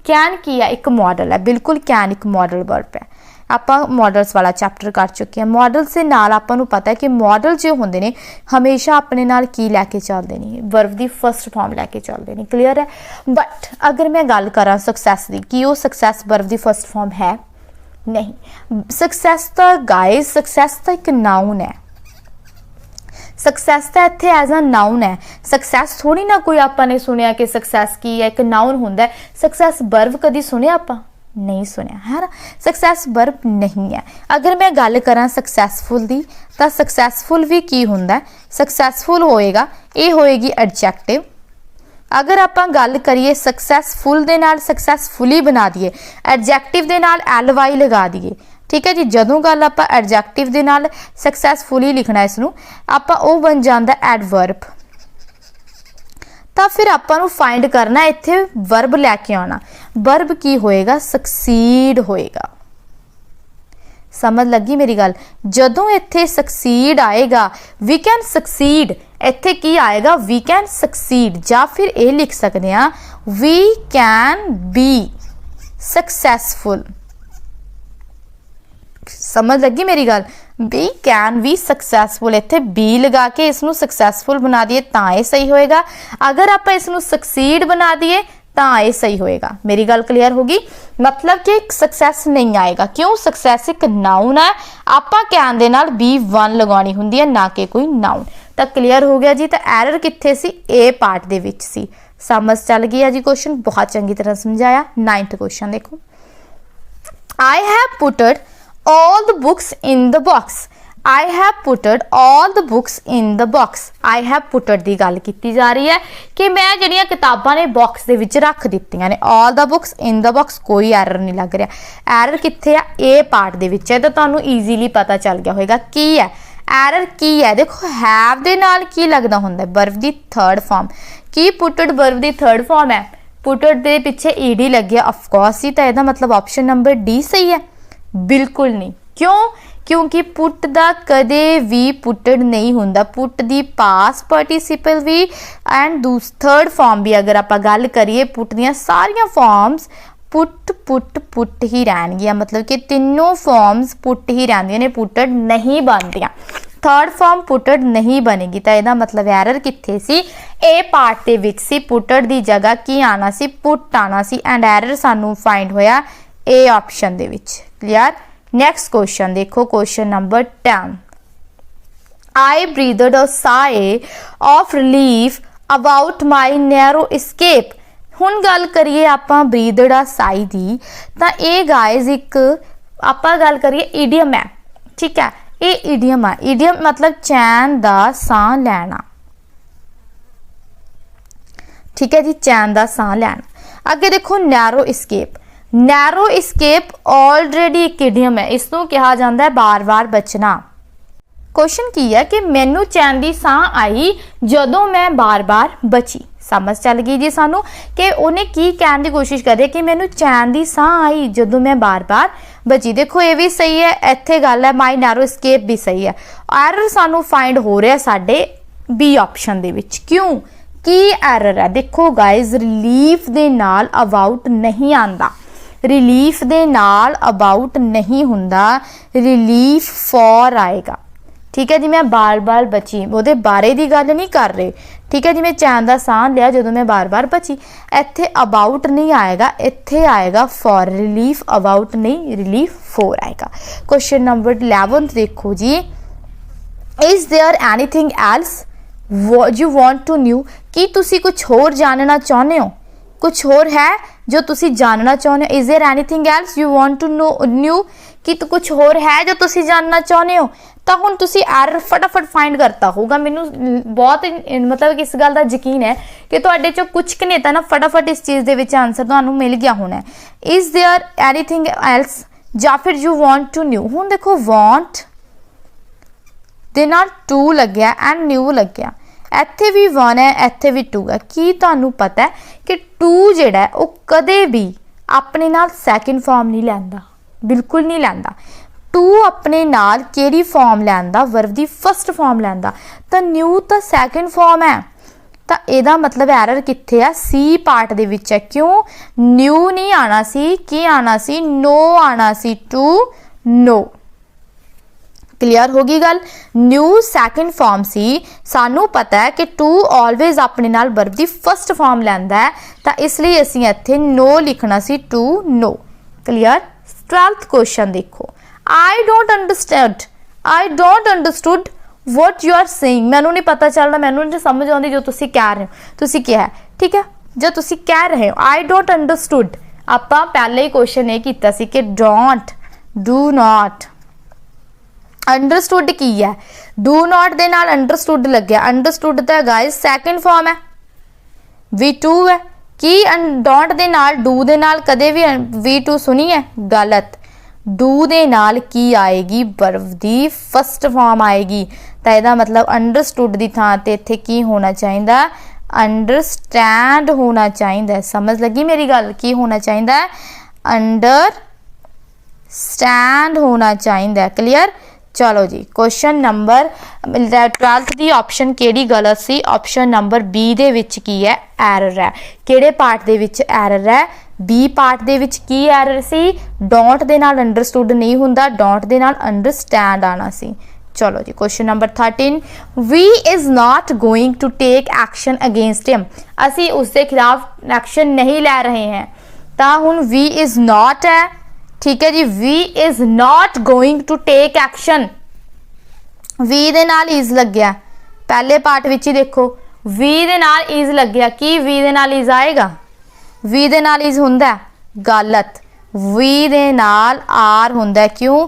कैन की है एक मॉडल है, बिल्कुल कैन एक मॉडल वर्ब है। आप मॉडल्स वाला चैप्टर कर चुके हैं। मॉडल से नाल आपां नूं पता है कि मॉडल जो होंदे ने हमेशा अपने नाल की लैके चलते हैं? वर्ब की फर्स्ट फॉर्म लैके चलते हैं। क्लीयर है। बट अगर मैं गल करा सक्सैस की, कि वो सक्सैस वर्ब की फर्स्ट फॉर्म है? नहीं। सक्सैस तो गाइस, सक्सैस तो एक नाउन है। सक्सैस तो इत्थे एज अ नाउन है। सक्सैस थोड़ी ना कोई आपा ने सुनिया कि सक्सैस की है, एक नाउन हुंदा है। सक्सैस वर्ब कदी सुनिया आपा? नहीं सुनिया है ना। सक्सैस वर्ब नहीं है। अगर मैं गल करा सक्सैसफुल दी, तो सक्सैसफुल भी की हुंदा है? सक्सैसफुल होएगा, ये होएगी एडजैक्टिव। अगर आप गल करिए सक्सैसफुल दे नाल सक्सैसफुली बना दिए, एडजैक्टिव दे नाल LY लगा दिए, ठीक है जी। जदों गल आप एडजैक्टिव दे नाल सक्सैसफुली लिखना इसनूं, आपां ओह बन जांदा एडवर्ब। तो फिर आपां फाइंड करना इत्थे वर्ब लैके आना। वर्ब की होएगा? सक्सीड होएगा। समझ लगी मेरी गल? जदों इत्थे सक्सीड आएगा, वी कैन सक्सीड, इत्थे की आएगा? We can succeed. या फिर ये लिख सकते हैं वी कैन बी सक्सैसफुल। समझ लगी मेरी गल? बी कैन बी सक्सैसफुल, इत्थे बी लगा के इसनूं सक्सैसफुल बना दिए तां ये सही होएगा। अगर आप इसनूं सक्सीड बना दिए तां ये सही होएगा। मेरी गल क्लीयर होगी? मतलब कि सक्सैस नहीं आएगा। क्यों? सक्सैस एक नाउन है, आपां कैन दे नाल B1 लगानी हुंदी है, ना कि कोई नाउन। ਤਾਂ ਕਲੀਅਰ ਹੋ ਗਿਆ ਜੀ। ਤਾਂ ਐਰਰ ਕਿੱਥੇ ਸੀ? ए पार्ट ਦੇ ਵਿੱਚ ਸੀ। समझ चल गई है जी। क्वेश्चन बहुत चंगी तरह समझाया। 9th क्वेश्चन देखो, I have put all the books in the box। I have put all the books in the box। I have put ਦੀ ਗੱਲ ਕੀਤੀ ਜਾ ਰਹੀ ਹੈ ਕਿ ਮੈਂ ਜਿਹੜੀਆਂ ਕਿਤਾਬਾਂ ਨੇ ਬਾਕਸ ਦੇ ਵਿੱਚ ਰੱਖ ਦਿੱਤੀਆਂ ਨੇ। all the books in the box, ਕੋਈ ਐਰਰ ਨਹੀਂ ਲੱਗ ਰਿਹਾ। ਐਰਰ ਕਿੱਥੇ ਆ? A ਪਾਰਟ ਦੇ ਵਿੱਚ ਹੈ। ਤਾਂ ਤੁਹਾਨੂੰ ਈਜ਼ੀਲੀ ਪਤਾ ਚੱਲ ਗਿਆ ਹੋਵੇਗਾ ਕੀ ਹੈ ਐਰਰ। ਕੀ ਹੈ? ਦੇਖੋ have ਦੇ ਨਾਲ ਕੀ ਲੱਗਦਾ ਹੁੰਦਾ? verb ਦੀ ਥਰਡ ਫਾਰਮ। ਕੀ ਪੁੱਟਡ verb ਦੀ ਥਰਡ ਫਾਰਮ ਹੈ? ਪੁੱਟਡ ਦੇ ਪਿੱਛੇ ed ਲੱਗਿਆ ਆਫ ਕੋਰਸ ਹੀ। ਤਾਂ ਇਹਦਾ ਮਤਲਬ ਆਪਸ਼ਨ ਨੰਬਰ ਡੀ ਸਹੀ ਹੈ? ਬਿਲਕੁਲ ਨਹੀਂ। ਕਿਉਂ? क्योंकि पुट दा कदे भी पुटड नहीं हुंदा। पुट दी पास पार्टिसिपल भी एंड थर्ड फॉर्म भी अगर आप गल करिए पुट दियां सारियां फॉर्म्स पुट पुट पुट ही रहणगियां। मतलब कि तीनों फॉर्म्स पुट ही रहंदियां ने, पुटड नहीं बनदियां। थर्ड फॉर्म पुटड नहीं बनेगी। तो ਇਹਦਾ मतलब एरर कित्थे सी? ए पार्ट ਦੇ ਵਿੱਚ ਸੀ। पुटड ਦੀ जगह की आना सी? पुट आना सी। एंड एरर सानू फाइंड होया ए ऑप्शन ਦੇ ਵਿੱਚ। क्लियर? नेक्स्ट क्वेश्चन देखो, question number 10। I breathed a sigh of relief about my narrow escape। हुण गल करिए आपां breathed a sigh दी, तां ये गाइस एक आपां गल करिए idiom है। ठीक है, ये idiom है। idiom मतलब चैन दा साह लैना। ठीक है जी, चैन दा साह लैना। अगे देखो narrow escape। Narrow escape already एक idiom है। इसनूं कहा जाता है बार बार बचना। क्वेश्चन की है कि मैनू चैन दी साह आई जदों मैं बार बार बची। समझ चल गई जी सानू कि उन्हें की कहने की कोशिश कर रही है कि मैनू चैन दी साह आई जदों मैं बार बार बची। देखो ये भी सही है, इत्थे गल है माई नैरो escape भी सही है। एरर सानू फाइंड हो रहा साडे बी ऑप्शन दे विच। क्यों? की एरर है? देखो गाइज रिलीफ दे नाल अबाउट नहीं आंदा। रिलीफ दे नाल अबाउट नहीं हुंदा, रिलीफ फॉर आएगा। ठीक है जी, मैं बार बार बची ਉਹਦੇ बारे ਦੀ ਗੱਲ नहीं कर रहे। ठीक है जी, मैं चैन ਦਾ ਸਾਹ लिया ਜਦੋਂ मैं बार बार बची। ਇੱਥੇ अबाउट नहीं आएगा, ਇੱਥੇ आएगा फॉर। रिलीफ अबाउट नहीं, रिलीफ फॉर आएगा। क्वेश्चन नंबर 11 देखो जी, is there anything else you want to know. ਕੀ ਤੁਸੀਂ कुछ होर जानना चाਹੁੰਦੇ हो? कुछ होर है जो तुसी जानना चाहते हो? Is there anything else you want to know new. कि कुछ होर है जो तुसी जानना चाहते हो? तो हुण तुसी एरर फटाफट फाइंड करता होगा। मैनू बहुत मतलब इस गल का यकीन है कि तुहाडे चों कुछ ने तां ना फटाफट इस चीज़ दे विच आंसर तुहानू मिल गया होना है। इज देयर एनीथिंग एल्स या फिर यू वांट टू न्यू। हुण देखो वांट दे नाल टू लग्या एंड न्यू लग्या। ਇੱਥੇ भी 1 है, ਇੱਥੇ भी 2 है। की ਤੁਹਾਨੂੰ पता है कि 2 ਜਿਹੜਾ ਹੈ ਉਹ ਕਦੇ ਵੀ ਆਪਣੇ ਨਾਲ ਸੈਕਿੰਡ ਫਾਰਮ ਨਹੀਂ ਲੈਂਦਾ, ਬਿਲਕੁਲ ਨਹੀਂ ਲੈਂਦਾ। 2 ਆਪਣੇ ਨਾਲ ਕਿਹੜੀ ਫਾਰਮ ਲੈਂਦਾ? ਵਰਬ ਦੀ ਫਸਟ ਫਾਰਮ ਲੈਂਦਾ। ਤਾਂ ਨਿਊ ਤਾਂ ਸੈਕਿੰਡ ਫਾਰਮ ਹੈ। ਤਾਂ ਇਹਦਾ ਮਤਲਬ ਐਰਰ ਕਿੱਥੇ ਆ? ਸੀ ਪਾਰਟ ਦੇ ਵਿੱਚ ਹੈ। ਕਿਉਂ? ਨਿਊ ਨਹੀਂ ਆਣਾ ਸੀ, ਕੀ ਆਣਾ ਸੀ? नो आना सी, टू नो। क्लियर होगी गल? न्यू सैकेंड फॉर्म सी। सानू पता है कि टू ऑलवेज अपने नाल वर्ब दी फर्स्ट फॉर्म लैंदा है, तो इसलिए असीं इत्थे नो लिखना सी, to know. Clear? 12th question देखो, I don't understand, I don't understood what you are saying. मैनू नहीं पता चलता, मैनू नहीं समझ आती जो तुसी कह रहे हो। तुसी क्या है? ठीक है, जो तुसी कह रहे हो आई डोंट अंडरस्टूड, आपां पहले ही क्वेश्चन ये कीता सी कि डोंट, डू नॉट। अंडरस्टूड की है? डू नॉट दे नाल अंडरस्टूड लग्या। अंडरस्टूड तो गाइस सैकेंड फॉर्म है, V2 है। की डोंट दे नाल डू दे नाल कदे भी V2 सुनी है? गलत। डू दे नाल की आएगी? वर्ब दी फर्स्ट फॉर्म आएगी। तो यदा मतलब अंडरस्टूड की थां ते इत्थे की होना चाहिए? अंडरस्टैंड होना चाहिए। समझ लगी मेरी गल? की होना चाहिए? अंडरस्टैंड होना चाहिए। क्लियर? चलो जी, क्वेश्चन नंबर 12th की ऑप्शन केड़ी गलत सी? ऑप्शन नंबर बी दे विच की है? एरर है। केड़े पार्ट दे विच एरर है? बी पार्ट दे विच की एरर सी? डोंट दे नाल अंडरस्टूड नहीं हुंदा, डोंट दे नाल अंडरस्टैंड आना सी। चलो जी, question number 13, we is not going to take action against him. असी उसके खिलाफ एक्शन नहीं लै रहे हैं। तो हुण वी इज नॉट है। ठीक है जी, we is not going to take action. We दे नाल इज लग गया, पहले पार्ट विच ही देखो वी दे नाल इज लग्या कि वी दे नाल इज आएगा वी दे नाल इज हुंदा गलत वी दे नाल आर हुंदा क्यों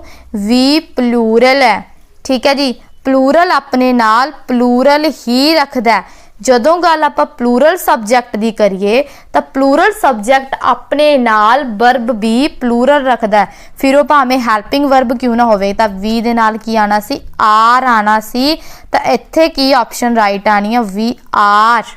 वी प्लूरल है ठीक है जी प्लूरल अपने नाल प्लूरल ही रखदा जदों गल आपां प्लूरल सबजैक्ट दी करिए तां प्लूरल सबजैक्ट अपने नाल वर्ब भी प्लूरल रखदा फिर वो भावें हैल्पिंग वर्ब क्यों ना होवे तां वी दे नाल की आना सी आर आना सी तां इत्थे की ऑप्शन राइट आनी है वी आर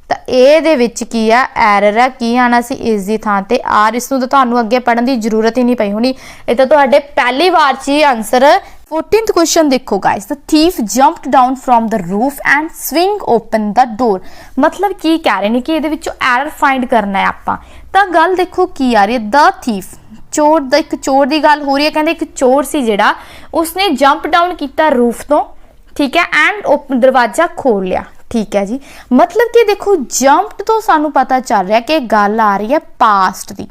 ਤਾਂ ਇਹਦੇ ਵਿੱਚ ਕੀ ਆ ਐਰਰ ਹੈ ਕੀ ਆਣਾ ਸੀ ਇਸ ਦੀ ਥਾਂ ਤੇ ਆਰ ਇਸ ਨੂੰ ਤਾਂ ਤੁਹਾਨੂੰ ਅੱਗੇ ਪੜਨ ਦੀ ਜ਼ਰੂਰਤ ਹੀ ਨਹੀਂ ਪਈ ਹੋਣੀ ਇਹ ਤਾਂ ਤੁਹਾਡੇ ਪਹਿਲੀ ਵਾਰ 'ਚ ਹੀ ਆਨਸਰ 14th क्वेश्चन देखो guys the thief jumped down from the roof and swing open the door मतलब की कह रहे ने कि ਇਹਦੇ ਵਿੱਚੋਂ ਐਰਰ फाइंड करना है ਆਪਾਂ ਤਾਂ ਗੱਲ ਦੇਖੋ ਕੀ ਆ ਰਹੀ ਹੈ द thief ਚੋਰ ਦਾ ਇੱਕ ਚੋਰ ਦੀ ਗੱਲ ਹੋ ਰਹੀ ਹੈ ਕਹਿੰਦੇ ਇੱਕ ਚੋਰ ਸੀ ਜਿਹੜਾ ਉਸਨੇ ਜੰਪ ਡਾਊਨ ਕੀਤਾ ਰੂਫ ਤੋਂ ठीक है एंड दरवाजा खोल लिया ठीक है जी मतलब कि देखो जंप्ड तो सानू पता चल रहा है कि गल आ रही है पास्ट दी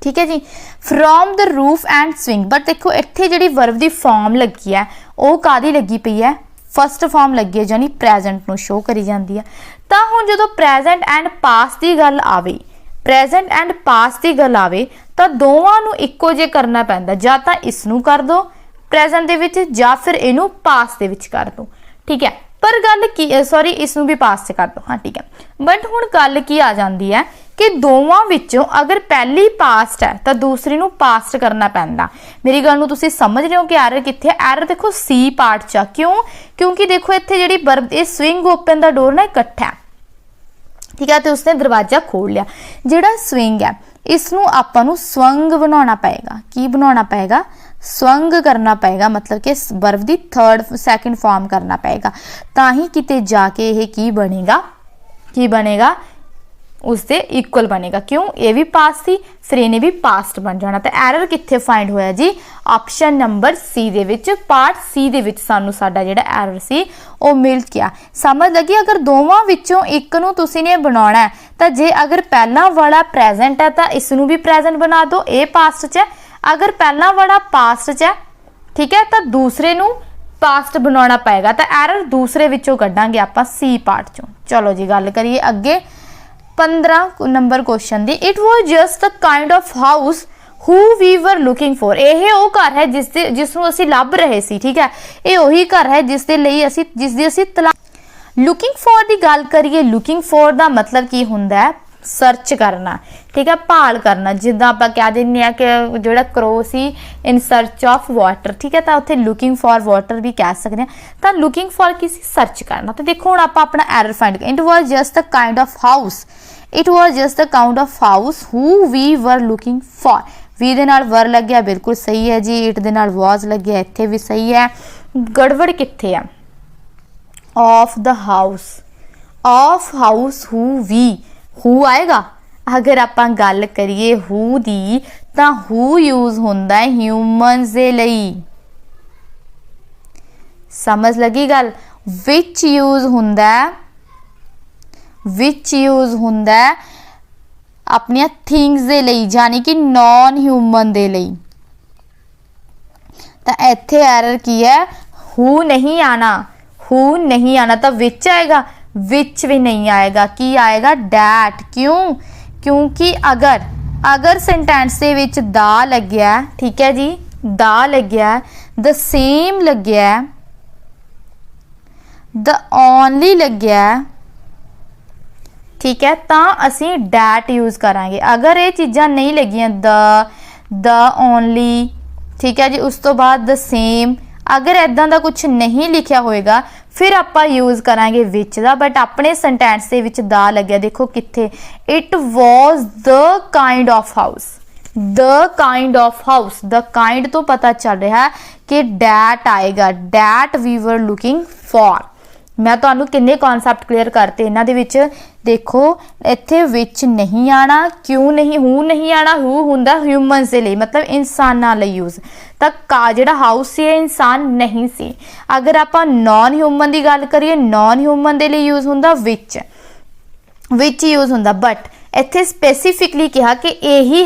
ठीक है जी from the roof and swing but देखो इत्थे जिहड़ी वर्ब दी फॉर्म लगी है वो कादी लगी पई है फस्ट फॉर्म लगी है यानी प्रेजेंट नू शो करी जाती है तो हुण जदों प्रेजेंट एंड पास्ट दी गल आवे प्रेजेंट एंड पास्ट दी गल आवे तो दोवां नू इक्को जे करना पैंदा जां तां इस नू कर दो प्रेजेंट दे विच जां फिर इनू पास्ट दे विच कर दो ठीक है पर गल की सॉरी इसनू भी पास्ट से कर दो हाँ ठीक है बट हुण गल की आ जाती है कि दोवां विचों अगर पहली पास्ट है तो दूसरी नू पास्ट करना पैंदा मेरी गल नू तुसीं समझ रहे हो कि एरर कित्थे एरर देखो सी पार्ट च क्यों क्योंकि देखो इत्थे जिहड़ी वर्ब ये स्विंग ओपन दा डोर ना इकट्ठा ठीक है तो उसने दरवाजा खोल लिया जिहड़ा स्विंग है इसनू आपां नू स्वंग बनाउणा पएगा की बनाउणा पएगा स्वंग करना पएगा मतलब कि वर्ब दी थर्ड सैकेंड फॉर्म करना पएगा ताही किते जाके यह की बनेगा उससे इक्वल बनेगा क्यों ये भी पास्ट थी फिर इन्हें भी पास्ट बन जाना तो एरर कित्थे फाइंड होया जी ऑप्शन नंबर सी दे विच पार्ट सी दे विच सानू साडा जिहड़ा एरर सी वो मिल गया समझ लगी अगर दोवां विचों एक नू तुसीं ने बनाउणा है तां जे अगर पहला वाला प्रेजेंट है तां इस नू भी प्रेजेंट बना दो ये पास्ट च है अगर पहला वाला पास्ट च है ठीक है तो दूसरे नू पास्ट बनाना पएगा तो एरर दूसरे विचों कड्डांगे आपां सी पार्ट चों चलो जी गल करिए अगे 15 नंबर क्वेश्चन दी it was just the kind of house who we were looking for यह वो घर है जिसनूं असीं लभ रहे सी ठीक है ये वही घर है जिसदी असीं लुकिंग फॉर दी गल करिए लुकिंग फॉर दा मतलब की हुंदा है सर्च करना ठीक है भाल करना जिद्दां आपां कह दिंदे आ कि जिहड़ा crow see in search of water ठीक है तो उत्थे लुकिंग फॉर वाटर भी कह सकते हैं तो लुकिंग फॉर किसी सर्च करना तो देखो हुण आपां अपना error find it was just the kind of house it was just the kind of house who we were looking for we दे नाल वर लग्या बिल्कुल सही है जी इट दे नाल वाज लग्या इत्थे भी सही है गड़बड़ कित्थे है of the house who we who आएगा अगर आप गल करिए हु दी तां हु यूज होंदा है ह्यूमनस दे लई समझ लगी गल विच यूज होंदा है अपनी थिंग्स दे लई यानी कि नॉन ह्यूमन दे लई तां इत्थे एरर की है हु नहीं आना तो विच आएगा विच भी नहीं आएगा कि आएगा डैट क्यों क्योंकि अगर सेंटेंस दे विच दा लग्या ठीक है जी दा लग्या द सेम लग्या द ओनली लग्या ठीक है तो असी डैट यूज करांगे अगर ये चीज़ां नहीं लगियां द ओनली ठीक है जी उस तो बाद द सेम अगर इदां दा कुछ नहीं लिखा होएगा फिर आपां यूज करांगे विच दा बट अपने सेंटेंस दे विच दा लग्या देखो कित्थे it was the kind of house the kind तो पता चल रहा है कि डैट आएगा that we were looking for मैं तुहानू किन्ने कॉन्सैप्ट क्लीयर करते इन्हां दे विच देखो इत्थे विच नहीं आना क्यों नहीं हु नहीं आना हु हुंदा ह्यूमनस दे लई मतलब इंसानां लई यूज तां का जिहड़ा हाउस सी इंसान नहीं सी अगर आपां नॉन ह्यूमन दी गल करिए नॉन ह्यूमन दे लई यूज हुंदा विच यूज हुंदा बट इत्थे स्पेसिफिकली कहा कि यही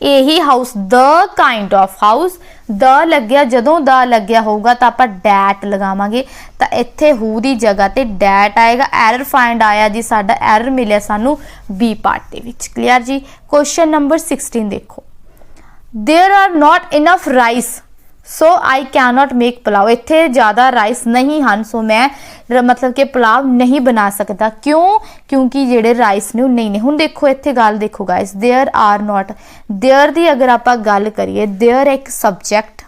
यही house, the kind of house, the लग्या जदों द लग्या होगा तो आप डैट लगावांगे, तो इत्थे हू दी जगह ते डैट आएगा। एरर फाइंड आया जी, साडा एरर मिलिया सानू बी पार्ट दे विच। क्लीयर जी। क्वेश्चन नंबर 16 देखो, there are not enough rice so I can not make pulao. इत्थे ज़्यादा राइस नहीं हैं, सो मैं मतलब कि पुलाव नहीं बना सकता। क्यों? क्योंकि जेडे राइस ने नहीं ने। हुण देखो इत्थे गल देखो guys, there are not, there दी अगर आप गल करिए, देयर एक सब्जैक्ट,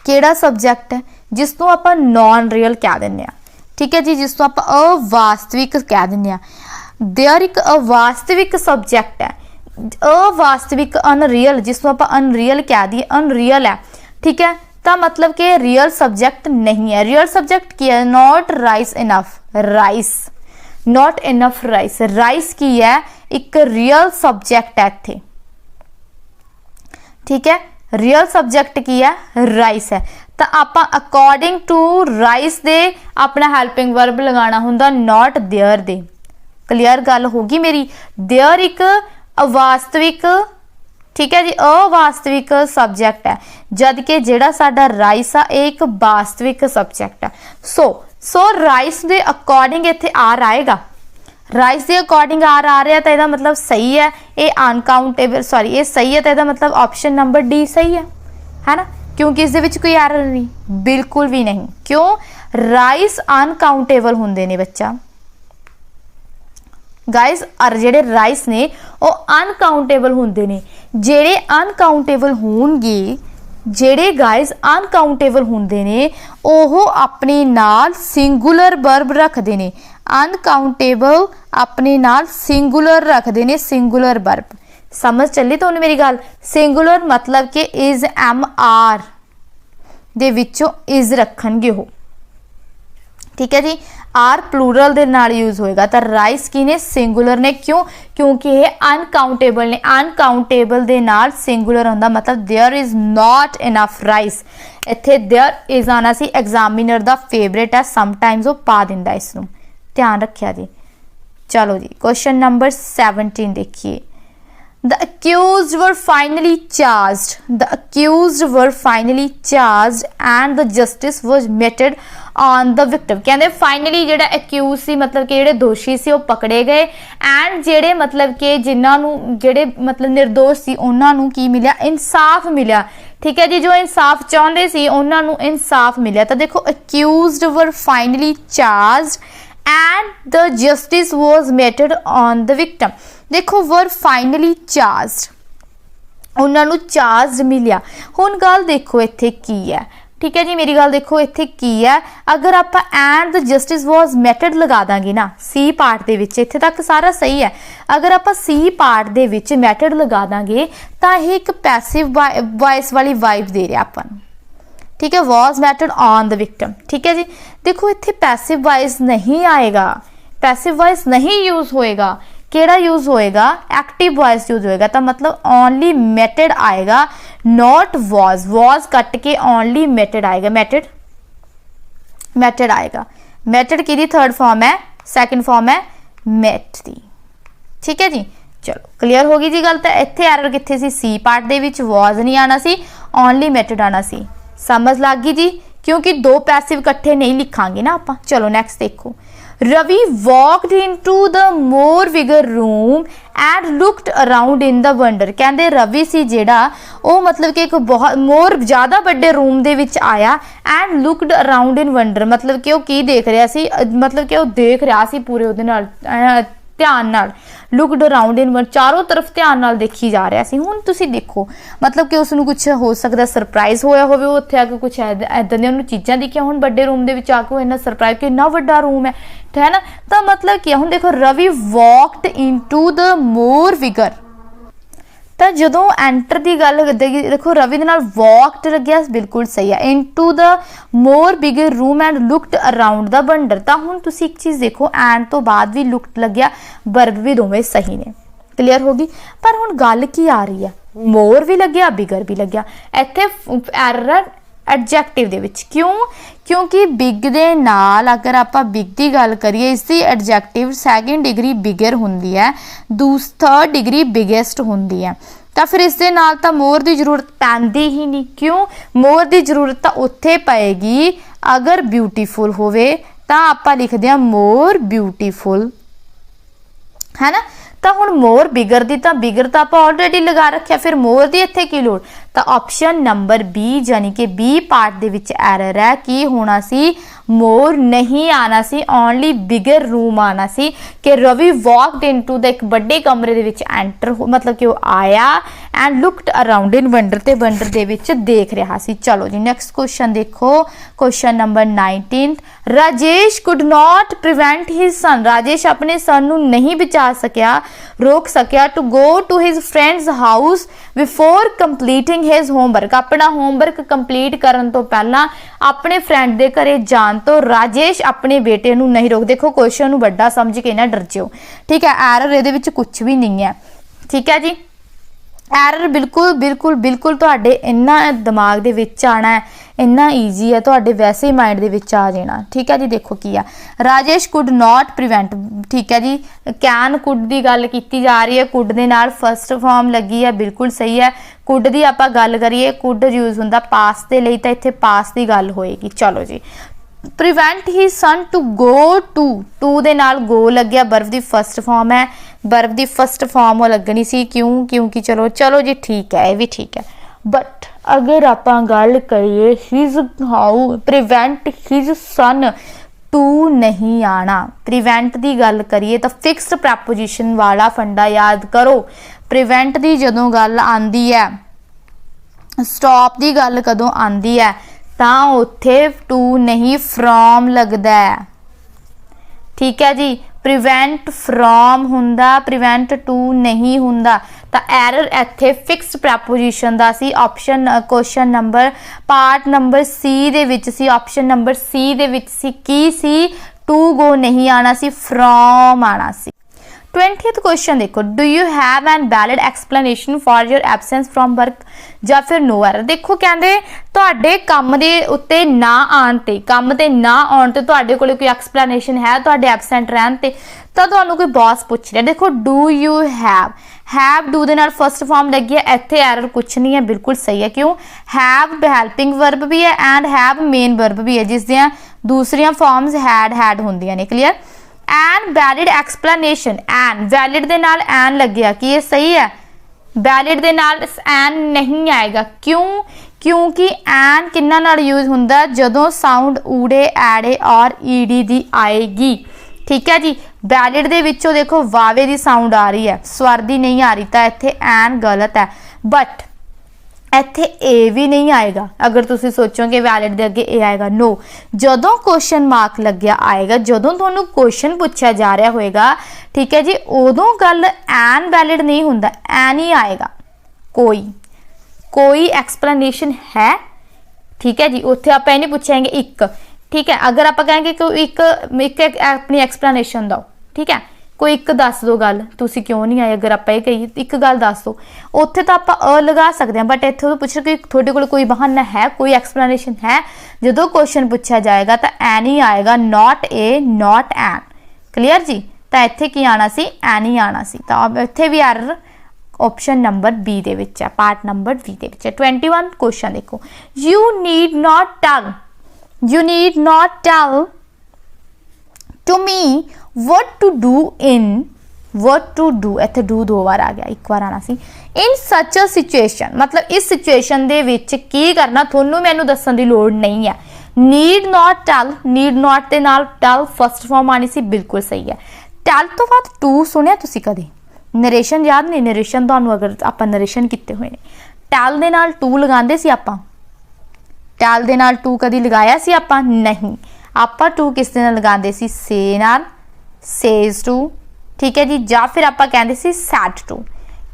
केड़ा सब्जैक्ट है जिसनों आप नॉन रियल कह दिंदे आ, ठीक है जी, जिसनों आप अवास्तविक कह दिंदे आ। देयर एक अवास्तविक सब्जैक्ट है, अवास्तविक अनरियल, जिसको आप अनरियल कह दिए, अनरियल है, ठीक है, तो मतलब कि रियल सब्जेक्ट नहीं है। रियल सब्जेक्ट की है? Not rice enough, rice, not enough rice, rice की है एक रियल सब्जेक्ट है इत्थे, ठीक है, रियल सब्जेक्ट की है? राइस है। तो आप अकॉर्डिंग टू राइस दे अपना हेल्पिंग वर्ब लगाना हुंदा, नॉट देयर दे। क्लीयर गल होगी मेरी। देयर एक अवास्तविक, ठीक है जी, अवास्तविक सब्जेक्ट है, जद कि जेड़ा साडा राइस आ एक वास्तविक सब्जेक्ट है। सो राइस दे अकॉर्डिंग इत्थे आर आएगा, राइस दे अकॉर्डिंग आर आ रहा तो यदा मतलब सही है, ये अनकाउंटेबल, सॉरी ये सही है, तो यदा मतलब ऑप्शन नंबर डी सही है ना, क्योंकि इस दे विच कोई एरर नहीं, बिल्कुल भी नहीं। क्यों? राइस अनकाउंटेबल हुंदे ने बच्चा, गाइज, और जेडे राइस ने वो अनकाउंटेबल होंदे ने। जेडे अनकाउंटेबल होणगे, जेडे गाइज अनकाउंटेबल होंदे ने, ओह अपने नाल सिंगुलर वर्ब रखदे ने। अनकाउंटेबल अपने नाल सिंगुलर रखदे ने, सिंगुलर वर्ब। समझ चली तुहानूं मेरी गल? सिंगुलर मतलब कि इज, एम, आर दे विचों इज रखणगे हो, ठीक है जी। आर प्लूरल दे नाल यूज होएगा, तो राइस की ने? सिंगुलर ने। क्यों? क्योंकि ये अनकाउंटेबल ने, अनकाउंटेबल दे नाल सिंगुलर होंदा, मतलब there is not enough rice. इत्थे देयर इज आना सी, एग्जामिनर दा फेवरेट है, समटाइम्स वो पा दिंदा, इसनूं ध्यान रखिया जी। चलो जी, क्वेश्चन नंबर 17 देखिए। The accused were finally charged. The accused were finally charged and the justice was meted on the victim. कहते फाइनली जेड़ा accused सी, मतलब कि जेड़े दोषी सी, वो पकड़े गए, एंड जेड़े मतलब कि जिन्होंने जेड़े मतलब निर्दोष सी, उन्होंने की मिलिया? इंसाफ मिलिया, ठीक है जी। जो इंसाफ चाहते सी उन्होंने इंसाफ मिलिया। तो देखो, accused were finally charged and the justice was meted on the victim। देखो, वर फाइनली चार्ज, उन्होंने चार्ज मिलिया। हुण गल देखो इत्थे की है, ठीक है जी, मेरी गल देखो इत्थे की है। अगर आप and the justice was meted लगा दांगे ना सी पार्ट दे विच, इत्थे तक सारा सही है। अगर आप सी पार्ट दे विच मेटेड लगा दांगे तो यह एक पैसिव वॉइस वाली वाइब दे रहा अपन, ठीक है, was meted on the victim, ठीक है जी। देखो इत्थे पैसिव वॉइस नहीं आएगा, पैसिव वॉइस नहीं यूज होएगा, केड़ा यूज होएगा? एक्टिव वॉइस यूज होएगा। तो मतलब ओनली मेटेड आएगा, नॉट वॉज, वॉज कट के ओनली मेटेड आएगा, मेटेड, मेटेड आएगा। मेटेड की थर्ड फॉर्म है, सेकंड फॉर्म है मेट दी, ठीक है जी। चलो क्लियर होगी जी गल। तो इत्थे एरर कित्थे सी? सी पार्ट दे विच वॉज नहीं आना सी, ओनली मेटेड आना सी। समझ लग गई जी, क्योंकि दो पैसिव इकट्ठे नहीं लिखांगे ना आप। चलो नेक्स्ट देखो। Ravi walked into the more bigger room and looked around in the wonder। कहते रवि सी जेड़ा वो मतलब कि एक बहुत मोर ज़्यादा बड़े रूम दे विच आया, and looked around in wonder, मतलब कि वो की देख रहा सी, मतलब कि वो देख रहा सी पूरे उहदे नाल ध्यान नाल। लुकड अराउंड इन वन, चारों तरफ ध्यान नाल देखी जा रहा सी। हुण तुसी देखो, मतलब कि उसनूं कुछ हो सकदा सरप्राइज होया होवे, उत्थे आके कुछ इदां दी उहनूं चीज़ां दिखियां होण बड़े रूम दे विच आके, इन्ना सरप्राइज कि इन्ना वड्डा रूम है ना। तो मतलब क्या, हुण देखो, Ravi walked into the more vigour, तो जदों एंटर की गल देखो, रवि दे नाल वॉकड लग्या, बिल्कुल सही है। Into the more bigger room and looked around the wonder. तो हुण तुसीं एक चीज़ देखो, एंड तो बाद भी लुकड लग्या, वर्ब भी दोवें सही ने। क्लीयर होगी। पर हुण गल की आ रही है, मोर भी लग्या, बिगर भी लग्या। इत्थे एरर एडजैक्टिव दे विच। क्यों? क्योंकि बिग दे नाल अगर आपां बिग दी गल करिए इसदी एडजैक्टिव सैकेंड डिग्री बिगर हुंदी है, थर्ड डिग्री बिगेस्ट हुंदी है, तो फिर इस दे नाल तां मोर दी जरूरत पैंदी ही नहीं। क्यों? मोर दी जरूरत तां उत्थे पएगी अगर ब्यूटीफुल होवे तां आपां लिखदे हां मोर ब्यूटीफुल, है ना। तो हुण मोर बिगर दी तां बिगर तां आपां ऑलरेडी लगा रखिया, फिर मोर दी इत्थे की लोड़। तो ऑप्शन नंबर बी यानी कि बी पार्ट दे विच एरर है। की होना सी? मोर नहीं आना सी, ओनली बिगर रूम आना सी। कि रवि वॉकड इनटू द एक बड़े कमरे दे विच एंटर मतलब कि वो आया and looked around in wonder, ते वंडर दे विच देख रहा सी। चलो जी नैक्सट क्वेश्चन देखो, question number 19। Rajesh could not prevent his son, Rajesh अपने सन नू नहीं बचा सकिया, रोक सकिया to go to his friends house before completing his homework, अपना होमवर्क कंप्लीट करन तो पहला अपने फ्रेंड दे घरे जान तो राजेश अपने बेटे नू नहीं रोक। देखो क्वेश्चन नू बड़ा समझ के ना डर जाओ, ठीक है। एरर इहदे विच कुछ भी नहीं है, ठीक है जी। एरर बिल्कुल बिल्कुल बिल्कुल तुहाडे इन्ना दिमाग दे विच आना है, इन्ना ईजी है, तुहाडे वैसे ही माइंड दे विच आ जाना, ठीक है जी। देखो की है, राजेश कुड नॉट प्रिवेंट, ठीक है जी। कैन कुड दी गल कीती जा रही है, कुड दे नाल फर्स्ट फॉर्म लगी है, बिल्कुल सही है। कुड दी आपां गल करिए, कुड यूज हुंदा पास दे लई, तां इत्थे पास दी गल होएगी। चलो जी, prevent he son to go to दे नाल गो लग्या, बर्फ दी फर्स्ट फॉर्म है, बर्फ दी फर्स्ट फॉर्म लगनी सी। क्यों? क्योंकि चलो जी ठीक है, ये भी ठीक है। बट अगर आपां गल करिए his how prevent his son to नहीं आना, प्रिवेंट दी गल करिए तो फिक्स्ड प्रैपोजिशन वाला फंडा याद करो। प्रिवेंट दी जदों गल आंदी है, स्टॉप दी गल कदों आंदी है, तां उत्थे टू नहीं फ्रॉम लगदा है, ठीक है जी। प्रिवेंट फ्रॉम हुंदा, प्रिवेंट टू नहीं हुंदा। तो एरर इत्थे फिक्स्ड प्रैपोजिशन दा सी। Option question number part number C दे विच सी, ऑप्शन नंबर सी दे विच सी की सी? टू गो नहीं आना सी, फ्रॉम आना सी। 20th क्वेश्चन देखो, do you have an valid explanation for your absence from work या फिर नो एरर। देखो कहते तुहाडे काम दे उत्ते ना आन ते, काम ते ना आउण ते तुहाडे कोले कोई एक्सप्लेनेशन है तुहाडे एबसेंट रहन ते, तो तुहानू कोई बॉस पूछ रहा। देखो do you have do they नाल फर्स्ट फॉर्म लगी है, इत्थे एरर कुछ नहीं है, बिल्कुल सही है। क्यों? हैव हेल्पिंग वर्ब भी है एंड हैव मेन वर्ब भी है, जिस दियां दूसरियां फॉर्म्स हैड होंदियां ने। Clear? An valid explanation, an valid दे नाल एन लग्या कि ये सही है, वैलिड दे नाल एन नहीं आएगा। क्यों? क्योंकि एन किन्ना नाल यूज हुंदा जदों साउंड ऊड़े ऐड़े और ईडी दी आएगी, ठीक है जी। वैलिड दे विचों देखो वावे दी साउंड आ रही है, स्वर दी नहीं आ रही, तो इत्थे एन गलत है। बट इत्थे ए भी नहीं आएगा, अगर तुसी सोचोगे वैलिड दे अगे ए आएगा, नो। जदों क्वेश्चन मार्क लग्या आएगा, जदों तुहानू क्वेश्चन पूछा जा रहा होएगा, ठीक है जी, उदों गल एन वैलिड नहीं हुंदा, एन ही आएगा। कोई एक्सप्लेनेशन है, ठीक है जी। उत्थे आपां नहीं पूछेंगे एक, ठीक है। अगर आप कहेंगे कि एक अपनी एक्सप्लेनेशन दो, ठीक है, कोई एक दस दो गल, तुसी क्यों नहीं आए, अगर आप ये कही एक गल दस दो, उत्थे तो आप लगा सकते हैं। बट इत्थे तो पूछ कि थोड़े कोल कोई बहाना है, कोई एक्सप्लेनेशन है, जो क्वेश्चन पूछा जाएगा तो एन ही आएगा, not a not an. Clear जी? तो इत्थे की आना सी? एन ही आना सी। तो अब इत्थे भी एरर ऑप्शन नंबर बी दे विच है, पार्ट नंबर बी दे विच है। 21 क्वेश्चन देखो, you need not tell to me what to do in, what to do, इत्थे do दो बार आ गया, एक बार आना सी। in such a situation, मतलब इस सिचुएशन दे विच की करना थोनू मैनू दस्सण दी लोड़ नहीं है। Need not tell, need not दे नाल टेल फर्स्ट फॉर्म आनी सी, बिल्कुल सही है। टेल तो बाद टू सुनिया तुसी कदे? नरेशन याद नहीं? नरेशन तुहानू अगर आपां नरेशन कीते हुए ने, टेल दे नाल टू लगांदे सी आपां? टेल दे नाल टू कदी लगाया सी आपां? नहीं। आपां टू किस दे नाल लगांदे सी? से नाल, सेज टू, ठीक है जी, या फिर आप कहते सी सैट टू।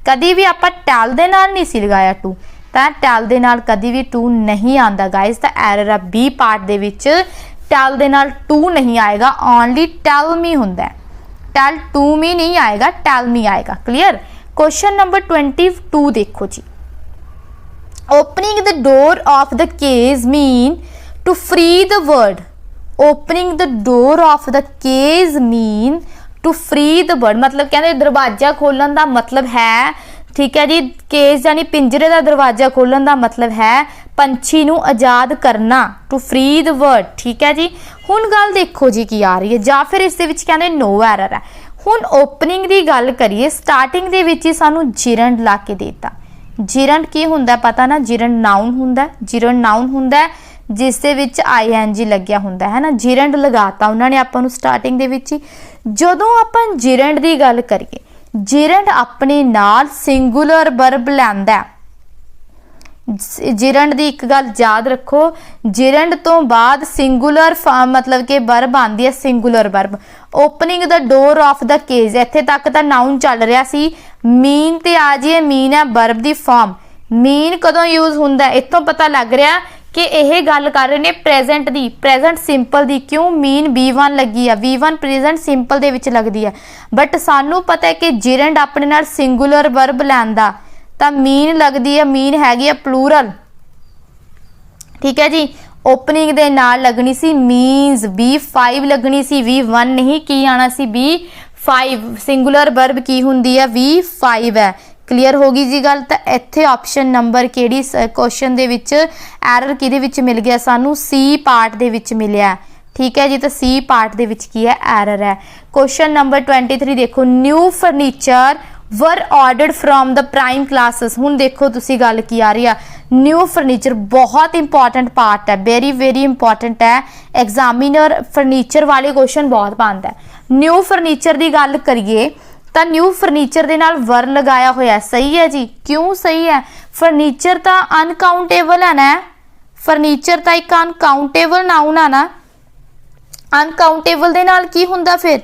कभी भी आप टेल दे नाल नहीं सी लगाया टू, तो टेल दे नाल कभी भी टू नहीं आता गाइज। तो एरर है बी पार्ट दे विच, टेल दे नाल टू नहीं आएगा, ओनली टेल मी हुंदा है, टेल टू मी नहीं आएगा, टेल मी आएगा। क्लियर? क्वेश्चन नंबर 22 देखो जी, opening the door of the cage mean to free the bird. Opening the door of the cage mean to free the bird, मतलब कहते दरवाजा खोलन का मतलब है, ठीक है जी, केज यानी पिंजरे का दरवाजा खोलन का मतलब है पंछी नू आज़ाद करना, टू फ्री द बर्ड, ठीक है जी। हुण गल देखो जी की आ रही है, या फिर इस दे विच कहंदे नो एरर है। हुण ओपनिंग की गल करिए, स्टार्टिंग दे विच ही सानू जिरंड ला के देता। जिरंड की हुंदा पता ना, जिरंड नाउन हुंदा, जिरंड नाउन हुंदा जिस दे विच ING लग्या हुंदा है ना, जिरंड लगाता उन्होंने आपां नू स्टार्टिंग दे विच ही। जदों आपां जिरंड की गल करिए, जिरंड अपने नाल सिंगुलर वर्ब लैंदा। जिरंड की एक गल याद रखो, जिरंड तो बाद सिंगुलर मतलब कि वर्ब आंदी है, singular verb. Opening the door of the cage, इत्थे तक तो नाउन चल रहा सी, मीन ते आ जाइए, मीन है वर्ब की फॉर्म। मीन कदों यूज हुंदा, इत्थों पता लग रहा कि यह गल कर रहे ने प्रेजेंट दी, प्रेजेंट सिंपल दी। क्यों? मीन V1 लगी है, V1 प्रेजेंट सिंपल दे विच लगदी है, बट सानू पता है कि जिरंड अपने नाल सिंगुलर वर्ब लैंदा तां मीन लगदी है, मीन हैगी है प्लूरल, ठीक है जी। ओपनिंग दे नाल लगनी सी मीन्स, V5 लगनी सी, V1 नहीं, की आना सी V5। सिंगुलर वर्ब की हुंदी है, V5 है। क्लीयर होगी जी गल। तो इत्थे ऑप्शन नंबर किहड़ी क्वेश्चन दे विच एरर किहदे विच मिल गया सानू? सी पार्ट दे विच मिलिया, ठीक है जी। तो सी पार्ट दे विच की है? एरर है। क्वेश्चन नंबर 23 देखो, new furniture were ordered from the prime classes. हुण देखो तुसी गल की आ रही है, न्यू फर्नीचर बहुत इंपॉर्टेंट पार्ट है, वेरी वेरी इंपॉर्टेंट है। एग्जामिनर फर्नीचर वाले क्वेश्चन बहुत पांदा है। न्यू फर्नीचर की गल करिए तो न्यू फर्नीचर दे नाल वर लगाया होया, सही है जी। क्यों सही है? फर्नीचर तो अनकाउंटेबल है ना, फर्नीचर तो एक अनकाउंटेबल नाउन है ना। अनकाउंटेबल दे नाल की हुंदा फिर?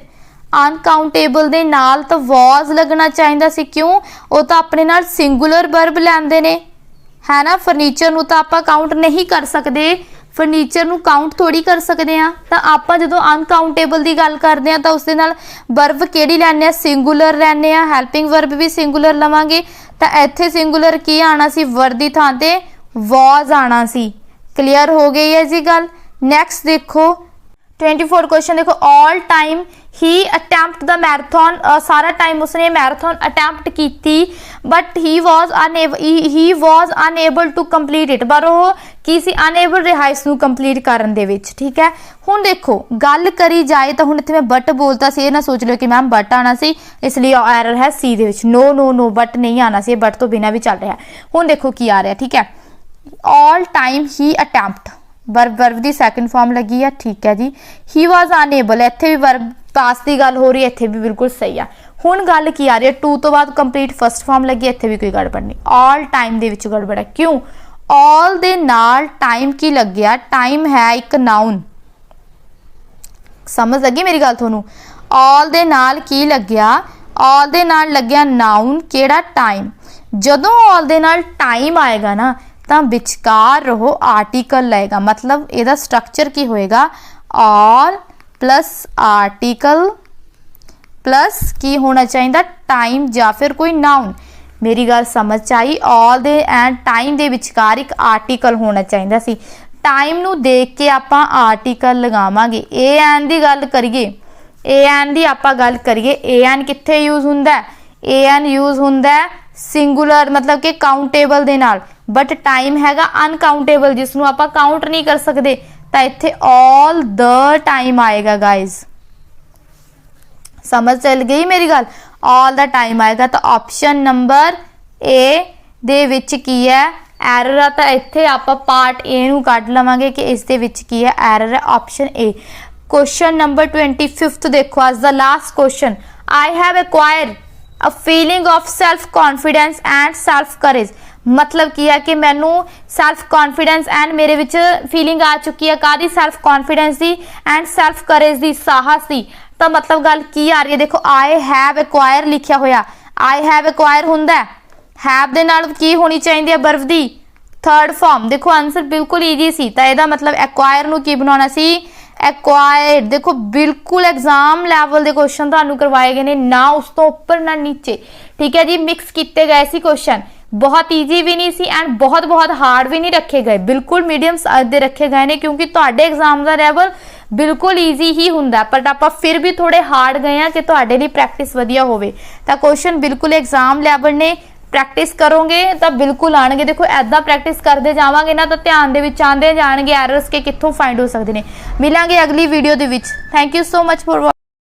अनकाउंटेबल दे नाल तो वॉज लगना चाहिए सी। क्यों? वो तो अपने नाल सिंगुलर वर्ब लैंदे ने, है ना। फर्नीचर नूं तां आपां काउंट नहीं कर सकते, फर्नीचर नूं काउंट थोड़ी कर सकते हैं। तो आपां जदों अनकाउंटेबल की गल करते हैं तो उसदे नाल वर्ब किहड़ी लैंदे आ? सिंगुलर लैंदे आ। हेल्पिंग वर्ब भी सिंगुलर लवांगे तो इत्थे सिंगुलर की आना सी? वर दी थां ते वॉज आना सी। क्लीयर हो गई है जी गल। नैक्सट देखो 24 क्वेश्चन देखो, all time he attempt the marathon. सारा टाइम उसने मैराथन अटैम्प्ट की, but he was unable to complete it. पर वो की सी? अनएबल रहा इसनूं कंप्लीट करन दे विच, ठीक है। हुण देखो गल करी जाए तो हुण इत्थे मैं बट बोलता सी, ये ना सोच लो कि मैम बट आना सी इसलिए एरर है सी दे विच। नो नो नो, बट नहीं आना सी, बट तो बिना भी चल रहा है। हुण देखो की आ रहा है, ठीक है। All time he attempt, verb की सैकेंड फॉर्म लगी है, ठीक है जी। ही वॉज अनएबल, इत्थे भी वर्ब पास की गल हो रही है, इत्थे भी बिल्कुल सही है। हुण गल की आ रही है, टू तो बाद कंप्लीट फर्स्ट फॉर्म लगी है, इत्थे भी कोई गड़बड़ नहीं। ऑल टाइम दे विच गड़बड़ है। क्यों? ऑल दे नाल टाइम की लग्या? टाइम है एक नाउन, समझ लगी मेरी गल तुहानू? ऑल दे नाल की लग्या? ऑल दे नाल लग्या नाउन, केड़ा? टाइम। जदों ऑल दे नाल टाइम आएगा ना तो विचकार रहो आर्टिकल लगेगा, मतलब ਇਹਦਾ स्ट्रक्चर की होएगा? ऑल प्लस आर्टिकल प्लस की होना चाहिए? टाइम या फिर कोई नाउन। मेरी गल समझ आई? ऑल दे एंड टाइम दे विचकार एक आर्टिकल होना चाहिए सी। टाइम नू देख के आपां आर्टिकल लगावांगे। ए एन दी गल करिए, ए एन दी आपां गल करिए, ए एन कित्थे यूज हुंदा है? ए एन यूज हुंदा है सिंगुलर, मतलब कि काउंटेबल दे नाल, बट टाइम हैगा अनकाउंटेबल जिसनों आपां काउंट नहीं कर सकते। तो इत्थे ऑल द टाइम आएगा गाइज, समझ चल गई मेरी गल? ऑल द टाइम आएगा। तो ऑप्शन नंबर ए दे विच की है? एरर है। तो इत्थे आपां पार्ट ए नूं कढ लवांगे कि इस दे विच की है? एरर है, ऑप्शन ए। क्वेश्चन नंबर 25 देखो, आज the last question. I have acquired a feeling of self confidence and self courage. मतलब की है कि मैनू सैल्फ कॉन्फिडेंस एंड मेरे विच फीलिंग आ चुकी है, कादी? सैल्फ कॉन्फिडेंस की एंड सैल्फ करेज की, साहस की। तो मतलब गल की आ रही है? देखो आई हैव एक्वायर लिखा होया, आई हैव एक्वायर हुंदा है, हैव दे नाल की होनी चाहिए? वर्ब दी थर्ड फॉर्म। देखो आंसर बिल्कुल ईजी सी। तो यदा मतलब एक्वायर नू की बनाना सी? एक्वायर्ड। देखो बिल्कुल एग्जाम लैवल के क्वेश्चन तुहानू करवाए गए ने, ना उस तो उपर ना नीचे, ठीक है जी। मिक्स किए गए सी क्वेश्चन, बहुत ईजी भी नहीं सी एंड बहुत हार्ड भी नहीं रखे गए, बिल्कुल मीडियम दे रखे गए ने क्योंकि ਤੁਹਾਡੇ एग्जाम ਦਾ ਲੈਵਲ बिल्कुल ईजी ही ਹੁੰਦਾ, बट ਆਪਾਂ फिर भी थोड़े हार्ड गए हैं कि ਤੁਹਾਡੇ ਲਈ प्रैक्टिस ਵਧੀਆ ਹੋਵੇ। ਤਾਂ क्वेश्चन बिल्कुल एग्जाम ਲੈਵਲ ने, प्रैक्टिस करोगे तो बिल्कुल आएंगे। देखो ऐदा प्रैक्टिस करते जावांगे ना तो ध्यान दे विच आंदे जाणगे एरर्स के कित्थों फाइंड हो सकते हैं। मिलांगे अगली video they which. Thank you so much for